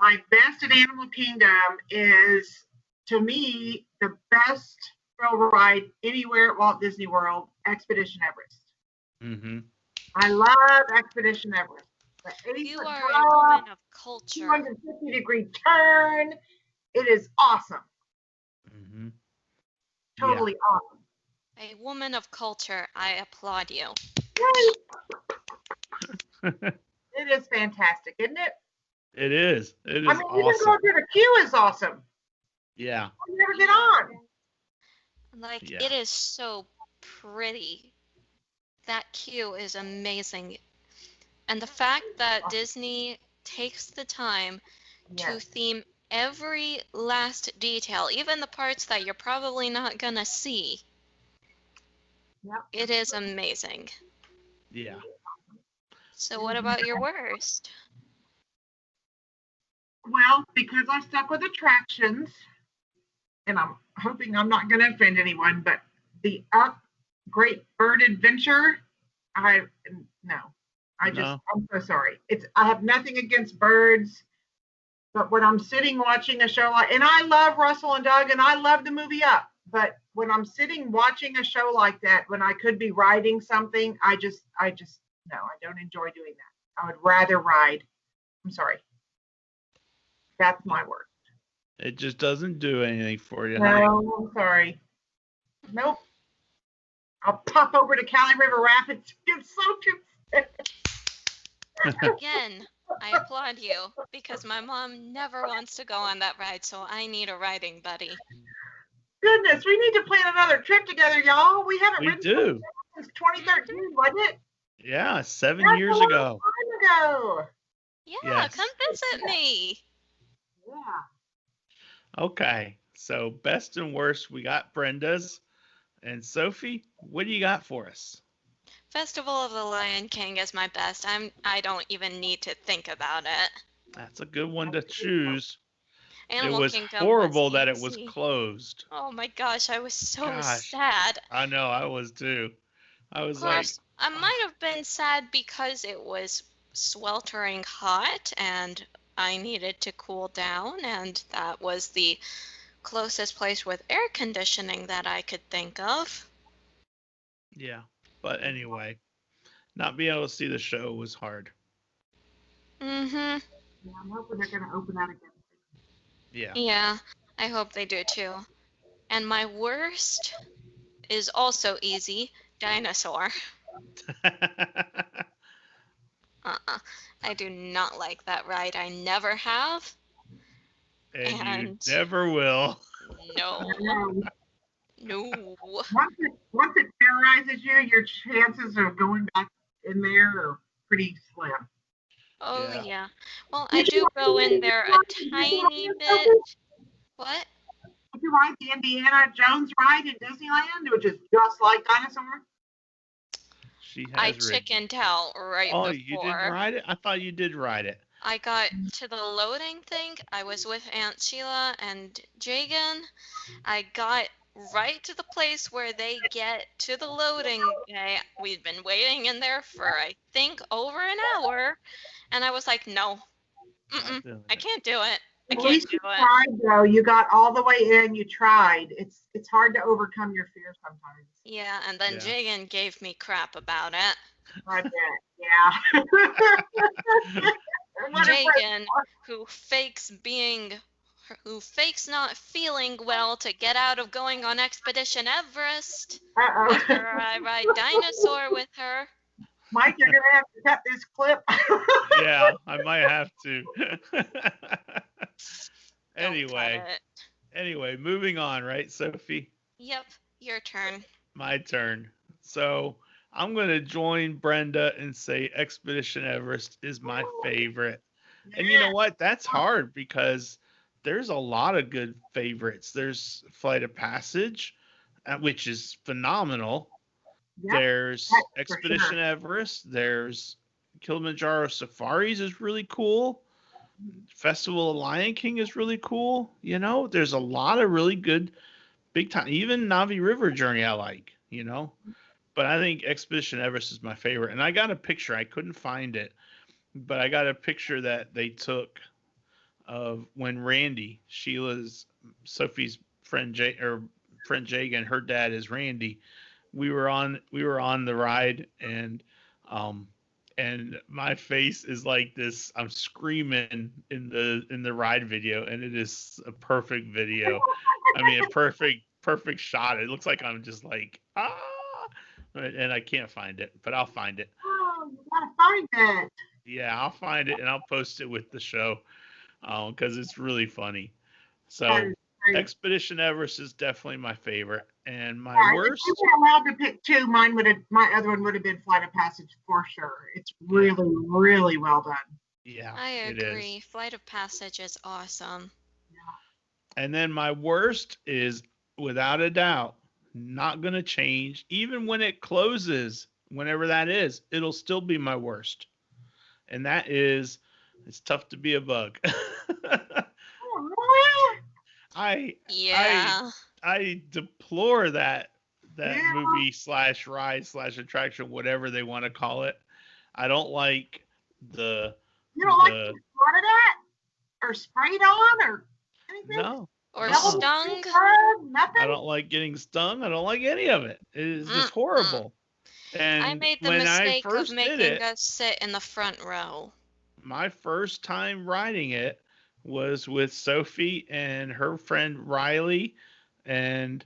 [SPEAKER 3] my best at Animal Kingdom is, to me, the best thrill ride anywhere at Walt Disney World, Expedition Everest.
[SPEAKER 2] Mm-hmm.
[SPEAKER 3] I love Expedition Everest. The
[SPEAKER 4] You
[SPEAKER 3] 80-foot
[SPEAKER 4] are a
[SPEAKER 3] drop,
[SPEAKER 4] woman of culture.
[SPEAKER 3] 250-degree turn. It is awesome.
[SPEAKER 2] Mm-hmm.
[SPEAKER 3] Totally awesome.
[SPEAKER 4] A woman of culture. I applaud you.
[SPEAKER 3] It is fantastic, isn't it?
[SPEAKER 2] It is. It is
[SPEAKER 3] I mean, even
[SPEAKER 2] awesome.
[SPEAKER 3] going through the queue is awesome.
[SPEAKER 2] Yeah.
[SPEAKER 3] You never get on.
[SPEAKER 4] Like,
[SPEAKER 2] Yeah.
[SPEAKER 4] it is so pretty. That queue is amazing. And the fact that Disney takes the time to
[SPEAKER 3] Yes.
[SPEAKER 4] theme every last detail, even the parts that you're probably not gonna see.
[SPEAKER 3] Yep.
[SPEAKER 4] It is amazing.
[SPEAKER 2] Yeah.
[SPEAKER 4] So what about your worst?
[SPEAKER 3] Well, because I stuck with attractions, and I'm hoping I'm not going to offend anyone, but the Up Great Bird Adventure, no,
[SPEAKER 2] No.
[SPEAKER 3] I'm so sorry. I have nothing against birds, but when I'm sitting watching a show and I love Russell and Doug, and I love the movie Up, but when I'm sitting watching a show like that, when I could be riding something, I just no, I don't enjoy doing that. I would rather ride. I'm sorry. That's my word.
[SPEAKER 2] It just doesn't do anything for you.
[SPEAKER 3] No, I'm sorry. Nope. I'll pop over to Cali River Rapids. Get soaked.
[SPEAKER 4] Again, I applaud you because my mom never wants to go on that ride, so I need a riding buddy.
[SPEAKER 3] Goodness, we need to plan another trip together, y'all. We haven't
[SPEAKER 2] We
[SPEAKER 3] ridden
[SPEAKER 2] do.
[SPEAKER 3] since 2013, wasn't it?
[SPEAKER 2] Yeah, 7
[SPEAKER 3] That's
[SPEAKER 2] years
[SPEAKER 3] a long
[SPEAKER 2] ago.
[SPEAKER 3] time ago.
[SPEAKER 4] Yeah,
[SPEAKER 2] Yes.
[SPEAKER 4] come visit me.
[SPEAKER 3] Yeah.
[SPEAKER 2] Okay, so best and worst, we got Brenda's. And Sophie, what do you got for us?
[SPEAKER 4] Festival of the Lion King is my best. I don't even need to think about it.
[SPEAKER 2] That's a good one to choose. It
[SPEAKER 4] Animal
[SPEAKER 2] was
[SPEAKER 4] Kingdom was
[SPEAKER 2] horrible that it was
[SPEAKER 4] easy.
[SPEAKER 2] closed.
[SPEAKER 4] Oh my gosh, I was so
[SPEAKER 2] Gosh,
[SPEAKER 4] sad.
[SPEAKER 2] I know, I was too. I was like,
[SPEAKER 4] Plus, I might have been sad because it was sweltering hot and I needed to cool down, and that was the closest place with air conditioning that I could think of.
[SPEAKER 2] yeah. But anyway, not being able to see the show was hard.
[SPEAKER 4] Mm-hmm.
[SPEAKER 3] Yeah, I'm hoping they're going to open that again.
[SPEAKER 2] Yeah.
[SPEAKER 4] Yeah, I hope they do too. And my worst is also easy, dinosaur. Uh-uh. I do not like that ride. I never have.
[SPEAKER 2] And you
[SPEAKER 4] And
[SPEAKER 2] never will.
[SPEAKER 4] no,
[SPEAKER 3] Um,
[SPEAKER 4] no.
[SPEAKER 3] once it terrorizes you, your chances of going back in there are pretty slim.
[SPEAKER 4] Oh,
[SPEAKER 2] Yeah.
[SPEAKER 4] yeah. Well, I
[SPEAKER 3] Did you
[SPEAKER 4] do go in there a
[SPEAKER 3] ride the
[SPEAKER 4] tiny
[SPEAKER 3] Disneyland,
[SPEAKER 4] bit.
[SPEAKER 3] Sophie?
[SPEAKER 4] What?
[SPEAKER 3] Did you ride the Indiana Jones ride in Disneyland, which is just like dinosaur?
[SPEAKER 2] She
[SPEAKER 4] I
[SPEAKER 2] has ridden.
[SPEAKER 4] chickened out right
[SPEAKER 2] Oh, you didn't
[SPEAKER 4] before.
[SPEAKER 2] ride it? I thought you did ride it.
[SPEAKER 4] I got to the loading thing. I was with Aunt Sheila and Jagan. I got right to the place where they get to the loading bay. We'd been waiting in there for, I think, over an hour. And I was like, no,
[SPEAKER 2] Not doing
[SPEAKER 4] I
[SPEAKER 2] it.
[SPEAKER 4] can't do it. I
[SPEAKER 3] At
[SPEAKER 4] can't
[SPEAKER 3] least
[SPEAKER 4] do
[SPEAKER 3] you
[SPEAKER 4] it.
[SPEAKER 3] tried, though. You got all the way in. You tried. It's hard to overcome your fear sometimes.
[SPEAKER 4] Yeah, and then
[SPEAKER 2] Yeah.
[SPEAKER 4] Jagan gave me crap about it.
[SPEAKER 3] I bet. Yeah. What a
[SPEAKER 4] Jagan, who fakes not feeling well to get out of going on Expedition Everest after I ride dinosaur with her.
[SPEAKER 3] Mike, you're gonna have to cut this clip.
[SPEAKER 2] Yeah, I might have to.
[SPEAKER 4] Don't cut it.
[SPEAKER 2] Anyway, moving on, right, Sophie?
[SPEAKER 4] Yep, your turn.
[SPEAKER 2] My turn. So I'm going to join Brenda and say Expedition Everest is my favorite. And you know what? That's hard because there's a lot of good favorites. There's Flight of Passage, which is phenomenal.
[SPEAKER 3] Yep,
[SPEAKER 2] There's
[SPEAKER 3] that's for
[SPEAKER 2] Expedition
[SPEAKER 3] sure.
[SPEAKER 2] Everest. There's Kilimanjaro Safaris is really cool. Festival of Lion King is really cool. You know, there's a lot of really good big time. Even Navi River Journey I like, you know. But I think Expedition Everest is my favorite. And I got a picture. I couldn't find it, but I got a picture that they took of when Randy, Sophie's friend friend Jagan, her dad is Randy. We were on the ride, and my face is like this. I'm screaming in the ride video, and it is a perfect video. I mean, a perfect shot. It looks like I'm just like and I can't find it, but I'll find it.
[SPEAKER 3] Oh, you gotta find that.
[SPEAKER 2] Yeah, I'll find it and I'll post it with the show because it's really funny.
[SPEAKER 3] That
[SPEAKER 2] So
[SPEAKER 3] is great.
[SPEAKER 2] Expedition Everest is definitely my favorite, and my
[SPEAKER 3] Yeah, if
[SPEAKER 2] worst.
[SPEAKER 3] you were allowed to pick two, my other one would have been Flight of Passage for sure. It's really, really well done.
[SPEAKER 2] Yeah,
[SPEAKER 4] I
[SPEAKER 2] it
[SPEAKER 4] agree.
[SPEAKER 2] is.
[SPEAKER 4] Flight of Passage is awesome.
[SPEAKER 2] And then my worst is without a doubt not going to change. Even when it closes, whenever that is, it'll still be my worst. And that is, it's tough to be a bug.
[SPEAKER 3] Oh, really?
[SPEAKER 4] Yeah.
[SPEAKER 2] I deplore that
[SPEAKER 3] Yeah.
[SPEAKER 2] movie / ride / attraction, whatever they want to call it. I don't like the
[SPEAKER 3] You don't like
[SPEAKER 2] the
[SPEAKER 3] to started at or sprayed on or anything?
[SPEAKER 2] no.
[SPEAKER 4] Or
[SPEAKER 3] Double
[SPEAKER 4] stung.
[SPEAKER 3] Nothing?
[SPEAKER 2] I don't like getting stung. I don't like any of it. It is just horrible.
[SPEAKER 4] I
[SPEAKER 2] And
[SPEAKER 4] made the
[SPEAKER 2] when I
[SPEAKER 4] mistake of
[SPEAKER 2] first did
[SPEAKER 4] making
[SPEAKER 2] it,
[SPEAKER 4] us sit in the front row.
[SPEAKER 2] my first time riding it was with Sophie and her friend Riley, and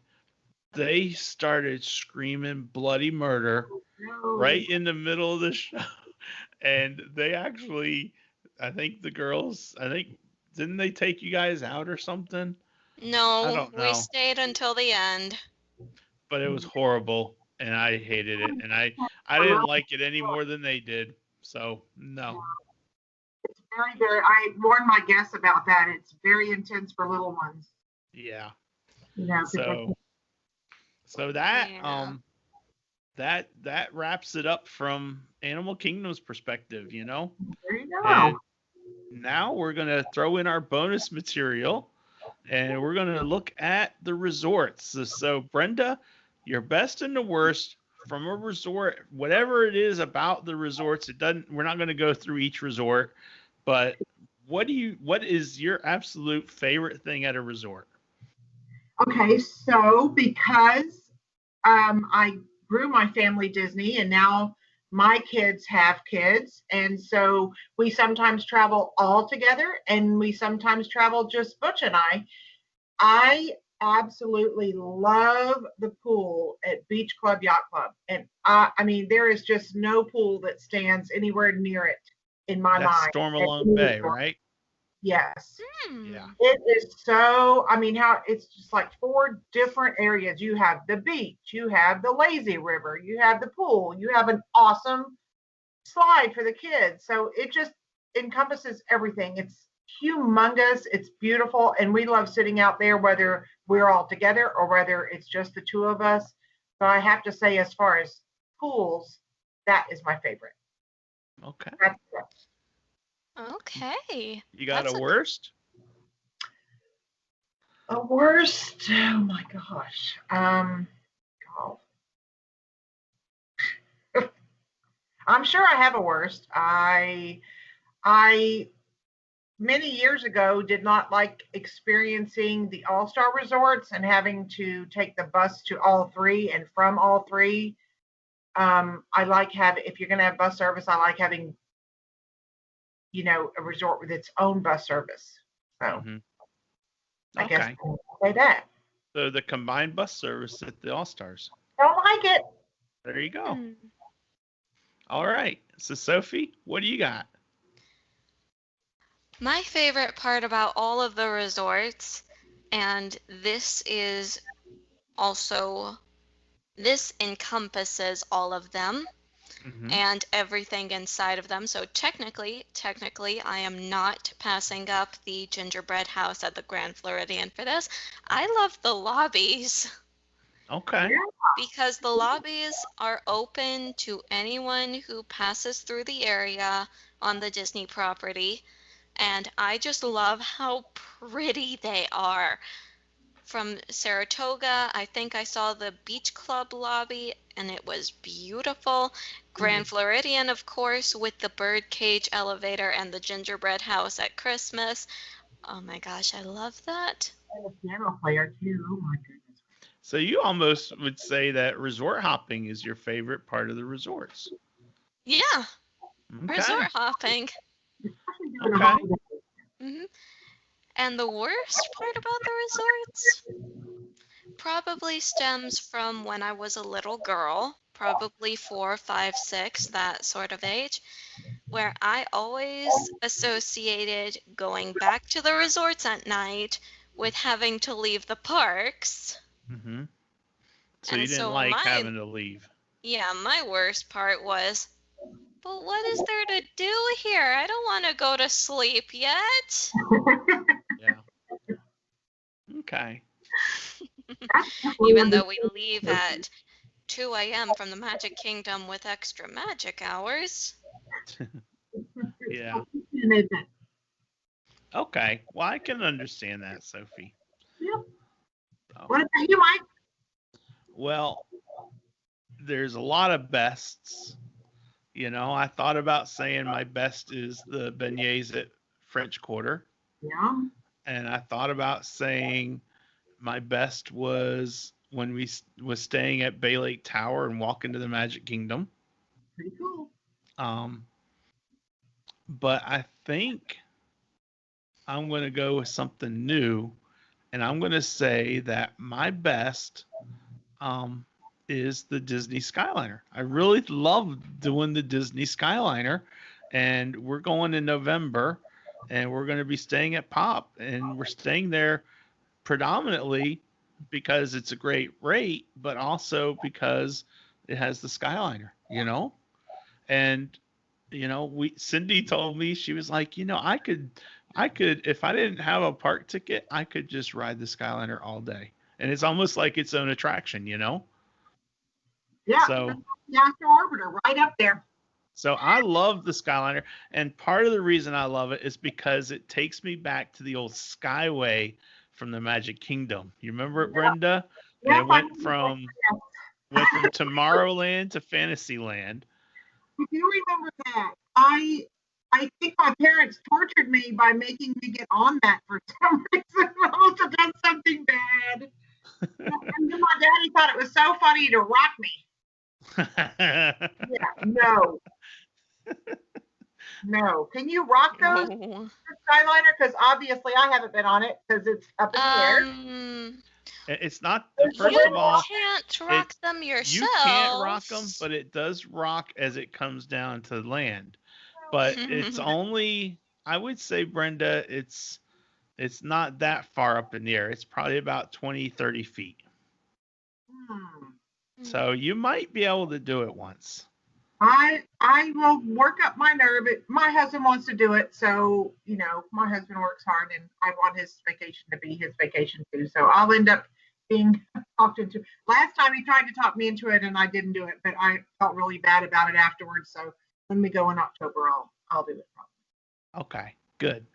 [SPEAKER 2] they started screaming bloody murder
[SPEAKER 3] No.
[SPEAKER 2] right in the middle of the show. And they actually, I think didn't they take you guys out or something? I
[SPEAKER 4] No,
[SPEAKER 2] don't
[SPEAKER 4] we
[SPEAKER 2] know.
[SPEAKER 4] stayed until the end.
[SPEAKER 2] But it was horrible and I hated it. And I didn't like it any more than they did. So, no.
[SPEAKER 3] It's very, very, I warned my guests about that. It's very intense for little ones.
[SPEAKER 2] Yeah.
[SPEAKER 3] You know, 'cause
[SPEAKER 2] So that
[SPEAKER 4] Yeah.
[SPEAKER 2] that wraps it up from Animal Kingdom's perspective, you know.
[SPEAKER 3] There you go.
[SPEAKER 2] And now we're gonna throw in our bonus material, and we're gonna look at the resorts. So Brenda, your best and the worst from a resort, whatever it is about the resorts. It doesn't. We're not gonna go through each resort, but what is your absolute favorite thing at a resort?
[SPEAKER 3] Okay, so because I grew my family Disney, and now my kids have kids, and so we sometimes travel all together, and we sometimes travel just Butch and I. I absolutely love the pool at Beach Club Yacht Club, and I mean, there is just no pool that stands anywhere near it in my
[SPEAKER 2] That's
[SPEAKER 3] mind.
[SPEAKER 2] Stormalong Bay, right?
[SPEAKER 3] Yes.
[SPEAKER 2] Yeah.
[SPEAKER 4] Hmm.
[SPEAKER 3] It is so, I mean, how it's just like four different areas. You have the beach, you have the lazy river, you have the pool, you have an awesome slide for the kids. So it just encompasses everything. It's humongous, it's beautiful, and we love sitting out there, whether we're all together or whether it's just the two of us. But I have to say, as far as pools, that is my favorite.
[SPEAKER 2] Okay.
[SPEAKER 3] That's
[SPEAKER 4] Okay.
[SPEAKER 2] You got a
[SPEAKER 4] That's a
[SPEAKER 2] worst?
[SPEAKER 3] a worst. Oh my gosh. Oh, I'm sure I have a worst. I many years ago did not like experiencing the all-star resorts and having to take the bus to all three and from all three. I like having, if you're going to have bus service, I like having, a resort with its own bus service. So
[SPEAKER 2] Hmm.
[SPEAKER 3] I guess
[SPEAKER 2] Okay.
[SPEAKER 3] I'll say that.
[SPEAKER 2] So the combined bus service at the All Stars.
[SPEAKER 3] Don't like it.
[SPEAKER 2] There you go.
[SPEAKER 4] hmm.
[SPEAKER 2] All right. So Sophie, what do you got?
[SPEAKER 4] My favorite part about all of the resorts, and also, this encompasses all of them
[SPEAKER 2] Hmm.
[SPEAKER 4] and everything inside of them. So technically, I am not passing up the gingerbread house at the Grand Floridian for this. I love the lobbies
[SPEAKER 2] Okay.
[SPEAKER 3] Yeah.
[SPEAKER 4] because the lobbies are open to anyone who passes through the area on the Disney property. And I just love how pretty they are. From Saratoga, I think I saw the Beach Club lobby and it was beautiful. Grand Floridian, of course, with the birdcage elevator and the gingerbread house at Christmas. Oh my gosh, I love that.
[SPEAKER 3] And a piano player too. Oh my goodness.
[SPEAKER 2] So you almost would say that resort hopping is your favorite part of the resorts.
[SPEAKER 4] Yeah,
[SPEAKER 2] Okay.
[SPEAKER 4] resort hopping.
[SPEAKER 3] Especially during the
[SPEAKER 2] Okay.
[SPEAKER 3] holidays.
[SPEAKER 4] hmm And the worst part about the resorts probably stems from when I was a little girl, probably 4, 5, 6, that sort of age, where I always associated going back to the resorts at night with having to leave the parks.
[SPEAKER 2] Hmm. So you
[SPEAKER 4] And
[SPEAKER 2] didn't
[SPEAKER 4] so
[SPEAKER 2] like having to leave.
[SPEAKER 4] my worst part was, but what is there to do here? I don't want to go to sleep yet.
[SPEAKER 2] Yeah. Okay.
[SPEAKER 3] That's definitely
[SPEAKER 4] Even though we leave
[SPEAKER 3] understandable.
[SPEAKER 4] at 2 a.m. from the Magic Kingdom with extra magic hours.
[SPEAKER 2] Yeah.
[SPEAKER 3] Isn't it?
[SPEAKER 2] Okay. Well, I can understand that, Sophie.
[SPEAKER 3] Yeah.
[SPEAKER 2] So,
[SPEAKER 3] What about you, Mike?
[SPEAKER 2] well, there's a lot of bests. You know, I thought about saying my best is the beignets at French Quarter,
[SPEAKER 3] Yeah,
[SPEAKER 2] and I thought about saying my best was when was staying at Bay Lake Tower and walking to the Magic Kingdom.
[SPEAKER 3] pretty cool.
[SPEAKER 2] Um, but I think I'm going to go with something new, and I'm going to say that my best um, is the Disney Skyliner. I really love doing the Disney Skyliner, and we're going in November, and we're going to be staying at Pop, and we're staying there predominantly because it's a great rate, but also because it has the Skyliner, you know? And we Cindy told me, she was like, I could if I didn't have a park ticket, I could just ride the Skyliner all day. And it's almost like its own attraction, you know?
[SPEAKER 3] Yeah,
[SPEAKER 2] So
[SPEAKER 3] the Astro Orbiter right up there.
[SPEAKER 2] So I love the Skyliner, and part of the reason I love it is because it takes me back to the old Skyway from the Magic Kingdom. You remember it, Brenda? And
[SPEAKER 3] Yep,
[SPEAKER 2] it
[SPEAKER 3] I
[SPEAKER 2] went from Tomorrowland to Fantasyland.
[SPEAKER 3] do remember that. I think my parents tortured me by making me get on that for some reason. I must have done something bad. And then my daddy thought it was so funny to rock me. Yeah, no, no. Can you rock those
[SPEAKER 4] Oh.
[SPEAKER 3] Skyliner? Because obviously I haven't been on it because it's up in the air.
[SPEAKER 2] It's not, first
[SPEAKER 4] You
[SPEAKER 2] of all,
[SPEAKER 4] can't rock them
[SPEAKER 2] you can't rock them,
[SPEAKER 4] yourself.
[SPEAKER 2] but it does rock as it comes down to land. But it's only, I would say, Brenda, it's not that far up in the air. It's probably about 20, 30 feet.
[SPEAKER 3] Hmm.
[SPEAKER 2] So you might be able to do it once.
[SPEAKER 3] I will work up my nerve. My husband wants to do it, so my husband works hard, and I want his vacation to be his vacation too. So I'll end up being talked into. Last time he tried to talk me into it, and I didn't do it, but I felt really bad about it afterwards. So when we go in October, I'll do it.
[SPEAKER 2] Okay, good.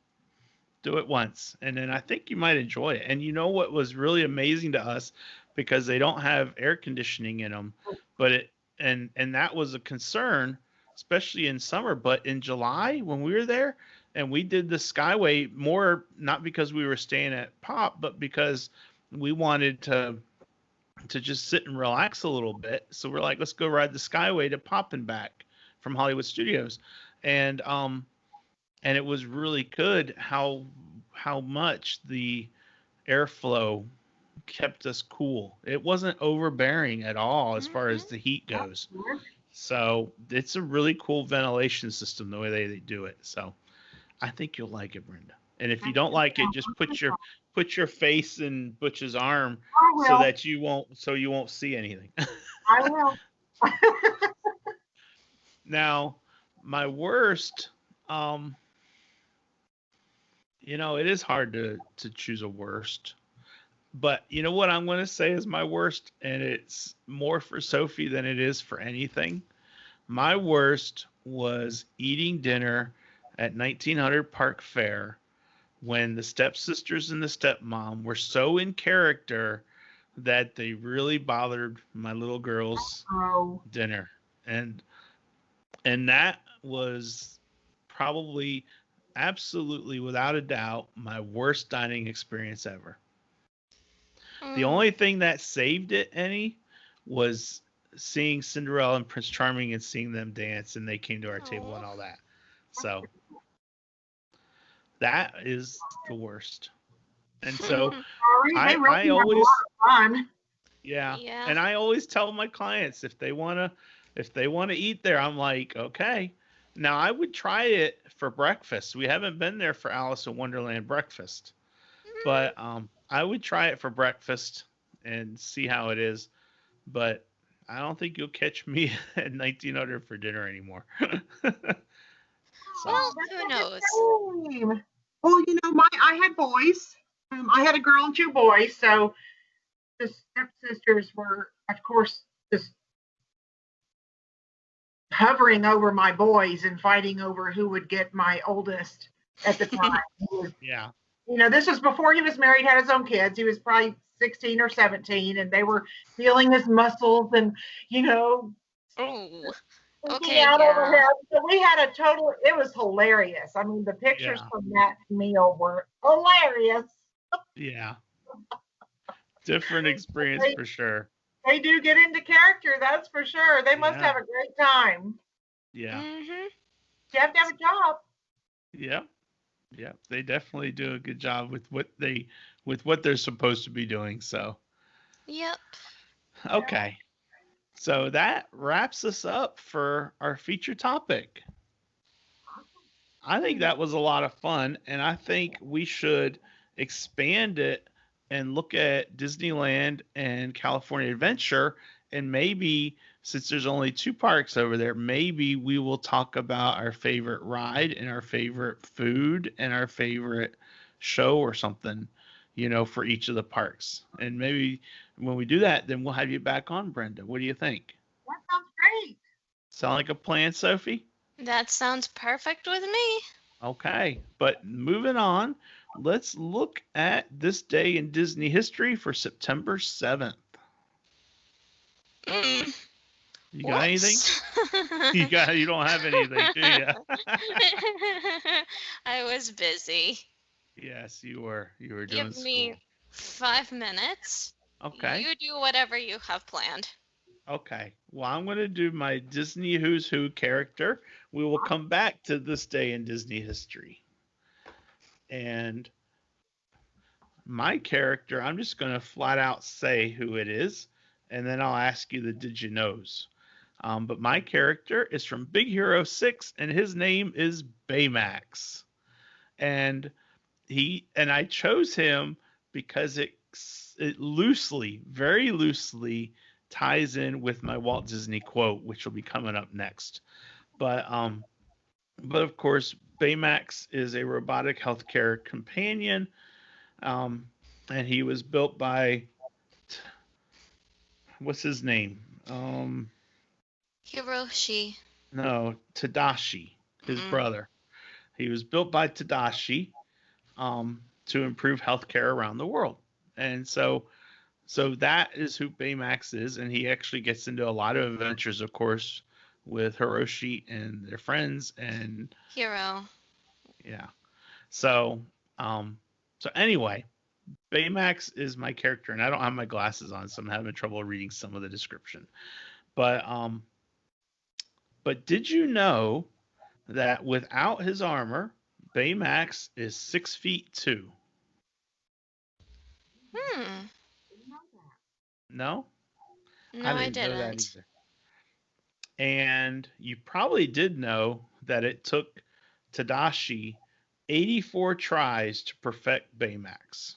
[SPEAKER 2] Do it once, and then I think you might enjoy it. And you know what was really amazing to us, because they don't have air conditioning in them, but and that was a concern, especially in summer. But in July when we were there and we did the Skyway, more not because we were staying at Pop, but because we wanted to just sit and relax a little bit. So we're like, let's go ride the Skyway to Pop and back from Hollywood Studios, and and it was really good how much the airflow kept us cool. It wasn't overbearing at all as far as the heat goes. So it's a really cool ventilation system the way they do it. So I think you'll like it, Brenda. And if you don't like it, just put your face in Butch's arm so that you won't see anything.
[SPEAKER 3] I will.
[SPEAKER 2] Now, my worst, it is hard to choose a worst. But you know what I'm going to say is my worst, and it's more for Sophie than it is for anything. My worst was eating dinner at 1900 Park Fair when the stepsisters and the stepmom were so in character that they really bothered my little girl's dinner. And that was probably, absolutely, without a doubt, my worst dining experience ever. The only thing that saved it any was seeing Cinderella and Prince Charming and seeing them dance, and they came to our table and all that. So that is the worst. And so I always
[SPEAKER 3] fun.
[SPEAKER 2] Yeah. And I always tell my clients if they wanna eat there, I'm like, okay. Now I would try it for breakfast. We haven't been there for Alice in Wonderland breakfast. But I would try it for breakfast and see how it is. But I don't think you'll catch me at 1900 for dinner anymore.
[SPEAKER 4] Well, who knows?
[SPEAKER 3] Well, I had boys. I had a girl and two boys, so the stepsisters were, of course, just hovering over my boys and fighting over who would get my oldest at the time.
[SPEAKER 2] Yeah.
[SPEAKER 3] This was before he was married, had his own kids. He was probably 16 or 17, and they were feeling his muscles and,
[SPEAKER 4] okay,
[SPEAKER 3] out
[SPEAKER 4] yeah.
[SPEAKER 3] over him. So we had it was hilarious. I mean, the pictures from that meal were hilarious.
[SPEAKER 2] Yeah. Different experience for sure.
[SPEAKER 3] They do get into character, that's for sure. They must have a great time.
[SPEAKER 2] Yeah.
[SPEAKER 3] You have to have a job.
[SPEAKER 2] Yeah. Yeah. They definitely do a good job with what they're supposed to be doing. So.
[SPEAKER 4] Yep.
[SPEAKER 2] Okay. So that wraps us up for our feature topic. I think that was a lot of fun, and I think we should expand it and look at Disneyland and California Adventure, and maybe, since there's only 2 parks over there, maybe we will talk about our favorite ride and our favorite food and our favorite show or something, for each of the parks. And maybe when we do that, then we'll have you back on, Brenda. What do you think?
[SPEAKER 3] That sounds great.
[SPEAKER 2] Sound like a plan, Sophie?
[SPEAKER 4] That sounds perfect with me.
[SPEAKER 2] Okay, but moving on, let's look at this day in Disney history for September 7th. You got anything?
[SPEAKER 4] Whoops.
[SPEAKER 2] You don't have anything, do you?
[SPEAKER 4] I was busy.
[SPEAKER 2] Yes, you were. You were doing
[SPEAKER 4] Give me
[SPEAKER 2] school.
[SPEAKER 4] 5 minutes.
[SPEAKER 2] Okay.
[SPEAKER 4] You do whatever you have planned.
[SPEAKER 2] Okay. Well, I'm going to do my Disney Who's Who character. We will come back to this day in Disney history. And my character, I'm just going to flat out say who it is, and then I'll ask you the did you knows. But my character is from Big Hero 6, and his name is Baymax. And I chose him because it loosely, very loosely ties in with my Walt Disney quote, which will be coming up next. But of course, Baymax is a robotic healthcare companion, and he was built by what's his name?
[SPEAKER 4] Hiroshi.
[SPEAKER 2] No, Tadashi, his brother. He was built by Tadashi to improve healthcare around the world, and so that is who Baymax is, and he actually gets into a lot of adventures, of course, with Hiroshi and their friends, and
[SPEAKER 4] Hero.
[SPEAKER 2] yeah. So anyway, Baymax is my character, and I don't have my glasses on, so I'm having trouble reading some of the description. But did you know that without his armor, Baymax is 6'2"? No?
[SPEAKER 4] No, I
[SPEAKER 2] didn't know that
[SPEAKER 4] didn't.
[SPEAKER 2] either. And you probably did know that it took Tadashi 84 tries to perfect Baymax.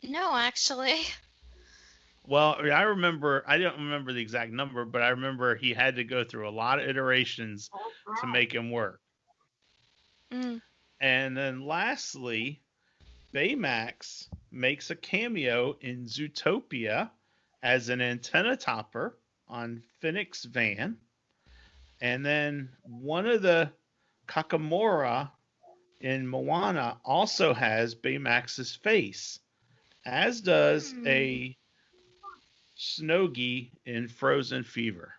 [SPEAKER 4] No, actually.
[SPEAKER 2] Well, I don't remember the exact number, but I remember he had to go through a lot of iterations to make him work. And then lastly, Baymax makes a cameo in Zootopia as an antenna topper on Phoenix Van. And then one of the Kakamora in Moana also has Baymax's face, as does a Snogi in Frozen Fever.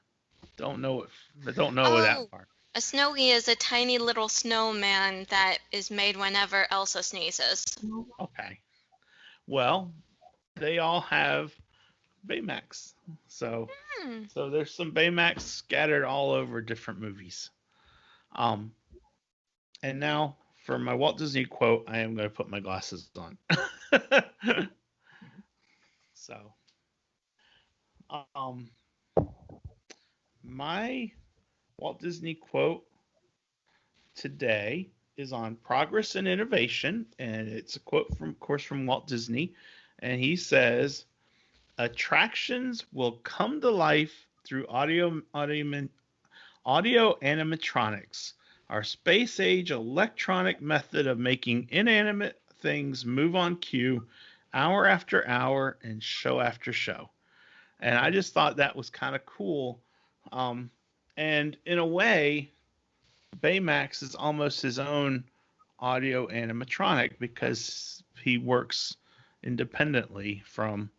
[SPEAKER 2] Don't know that part.
[SPEAKER 4] A Snogi is a tiny little snowman that is made whenever Elsa sneezes.
[SPEAKER 2] Okay. Well, they all have Baymax. So there's some Baymax scattered all over different movies. And now for my Walt Disney quote, I am going to put my glasses on. So, my Walt Disney quote today is on progress and innovation, and it's a quote from, of course, from Walt Disney, and he says, "Attractions will come to life through audio animatronics, our space-age electronic method of making inanimate things move on cue, hour after hour and show after show." And I just thought that was kind of cool. And in a way, Baymax is almost his own audio animatronic because he works independently from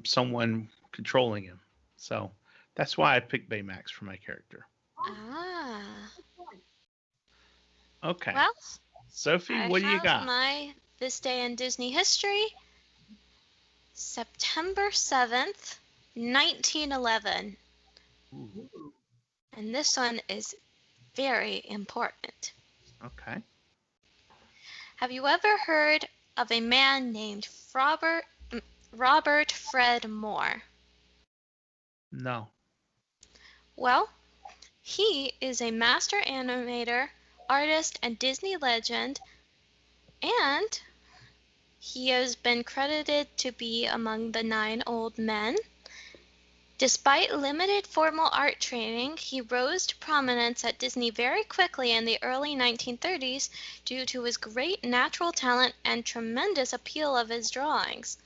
[SPEAKER 2] someone controlling him. So that's why I picked Baymax for my character. Okay.
[SPEAKER 4] Well,
[SPEAKER 2] Sophie, what do you got?
[SPEAKER 4] My This Day in Disney History, September 7th, 1911.
[SPEAKER 2] Ooh.
[SPEAKER 4] And this one is very important.
[SPEAKER 2] Okay.
[SPEAKER 4] Have you ever heard of a man named Robert Fred Moore?
[SPEAKER 2] No.
[SPEAKER 4] Well, he is a master animator, artist, and Disney legend, and he has been credited to be among the 9 old men. Despite limited formal art training, he rose to prominence at Disney very quickly in the early 1930s due to his great natural talent and tremendous appeal of his drawings.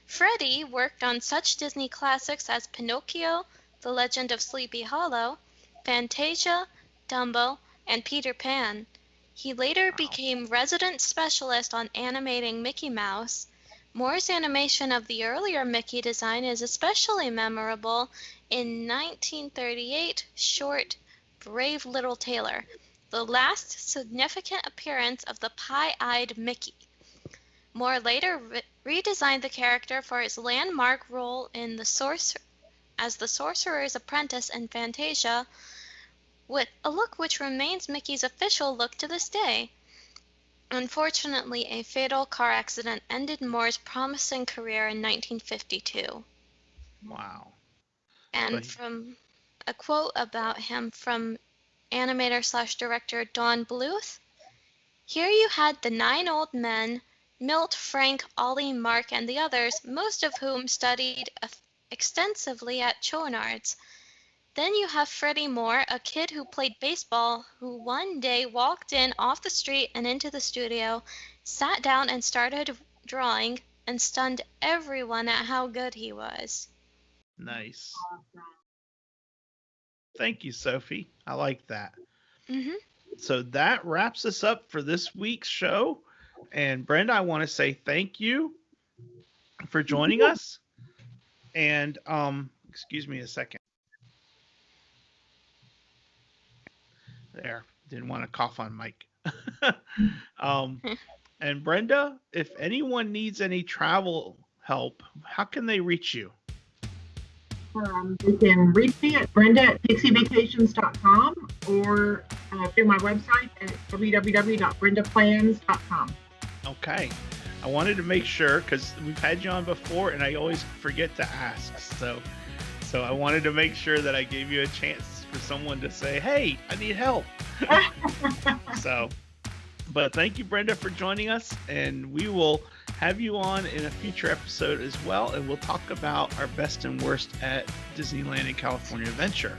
[SPEAKER 4] Freddie worked on such Disney classics as Pinocchio, The Legend of Sleepy Hollow, Fantasia, Dumbo, and Peter Pan. He later became resident specialist on animating Mickey Mouse. Moore's animation of the earlier Mickey design is especially memorable in 1938 short Brave Little Tailor, the last significant appearance of the pie-eyed Mickey. Moore later redesigned the character for his landmark role in as the Sorcerer's Apprentice in Fantasia, with a look which remains Mickey's official look to this day. Unfortunately, a fatal car accident ended Moore's promising career in 1952.
[SPEAKER 2] Wow.
[SPEAKER 4] And from a quote about him from animator/director Don Bluth, "Here you had the 9 old men, Milt, Frank, Ollie, Mark, and the others, most of whom studied extensively at Chouinard's. Then you have Freddie Moore, a kid who played baseball, who one day walked in off the street and into the studio, sat down and started drawing, and stunned everyone at how good he was."
[SPEAKER 2] Nice. Thank you, Sophie. I like that. So that wraps us up for this week's show. And Brenda, I want to say thank you for joining us. And excuse me a second. There, didn't want to cough on Mike. And Brenda, if anyone needs any travel help, how can they reach you?
[SPEAKER 3] You can reach me at brenda@pixievacations.com or through my website at www.brendaplans.com.
[SPEAKER 2] Okay. I wanted to make sure because we've had you on before and I always forget to ask. So I wanted to make sure that I gave you a chance for someone to say, hey, I need help. But thank you, Brenda, for joining us. And we will have you on in a future episode as well. And we'll talk about our best and worst at Disneyland and California Adventure.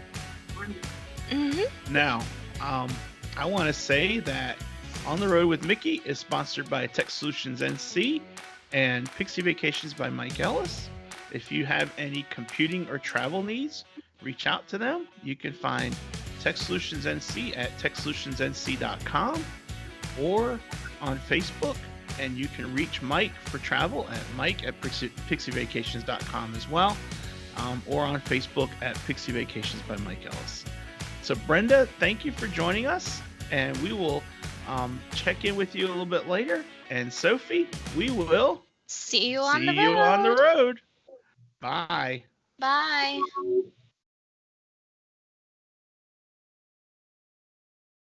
[SPEAKER 2] Now, I want to say that On the Road with Mickey is sponsored by Tech Solutions NC and Pixie Vacations by Mike Ellis. If you have any computing or travel needs, reach out to them. You can find Tech Solutions NC at techsolutionsnc.com or on Facebook. And you can reach Mike for travel at mike@pixievacations.com as well, or on Facebook at Pixie Vacations by Mike Ellis. So Brenda, thank you for joining us, and we will check in with you a little bit later. And Sophie, we will
[SPEAKER 4] see you on the
[SPEAKER 2] road. Bye.
[SPEAKER 4] Bye.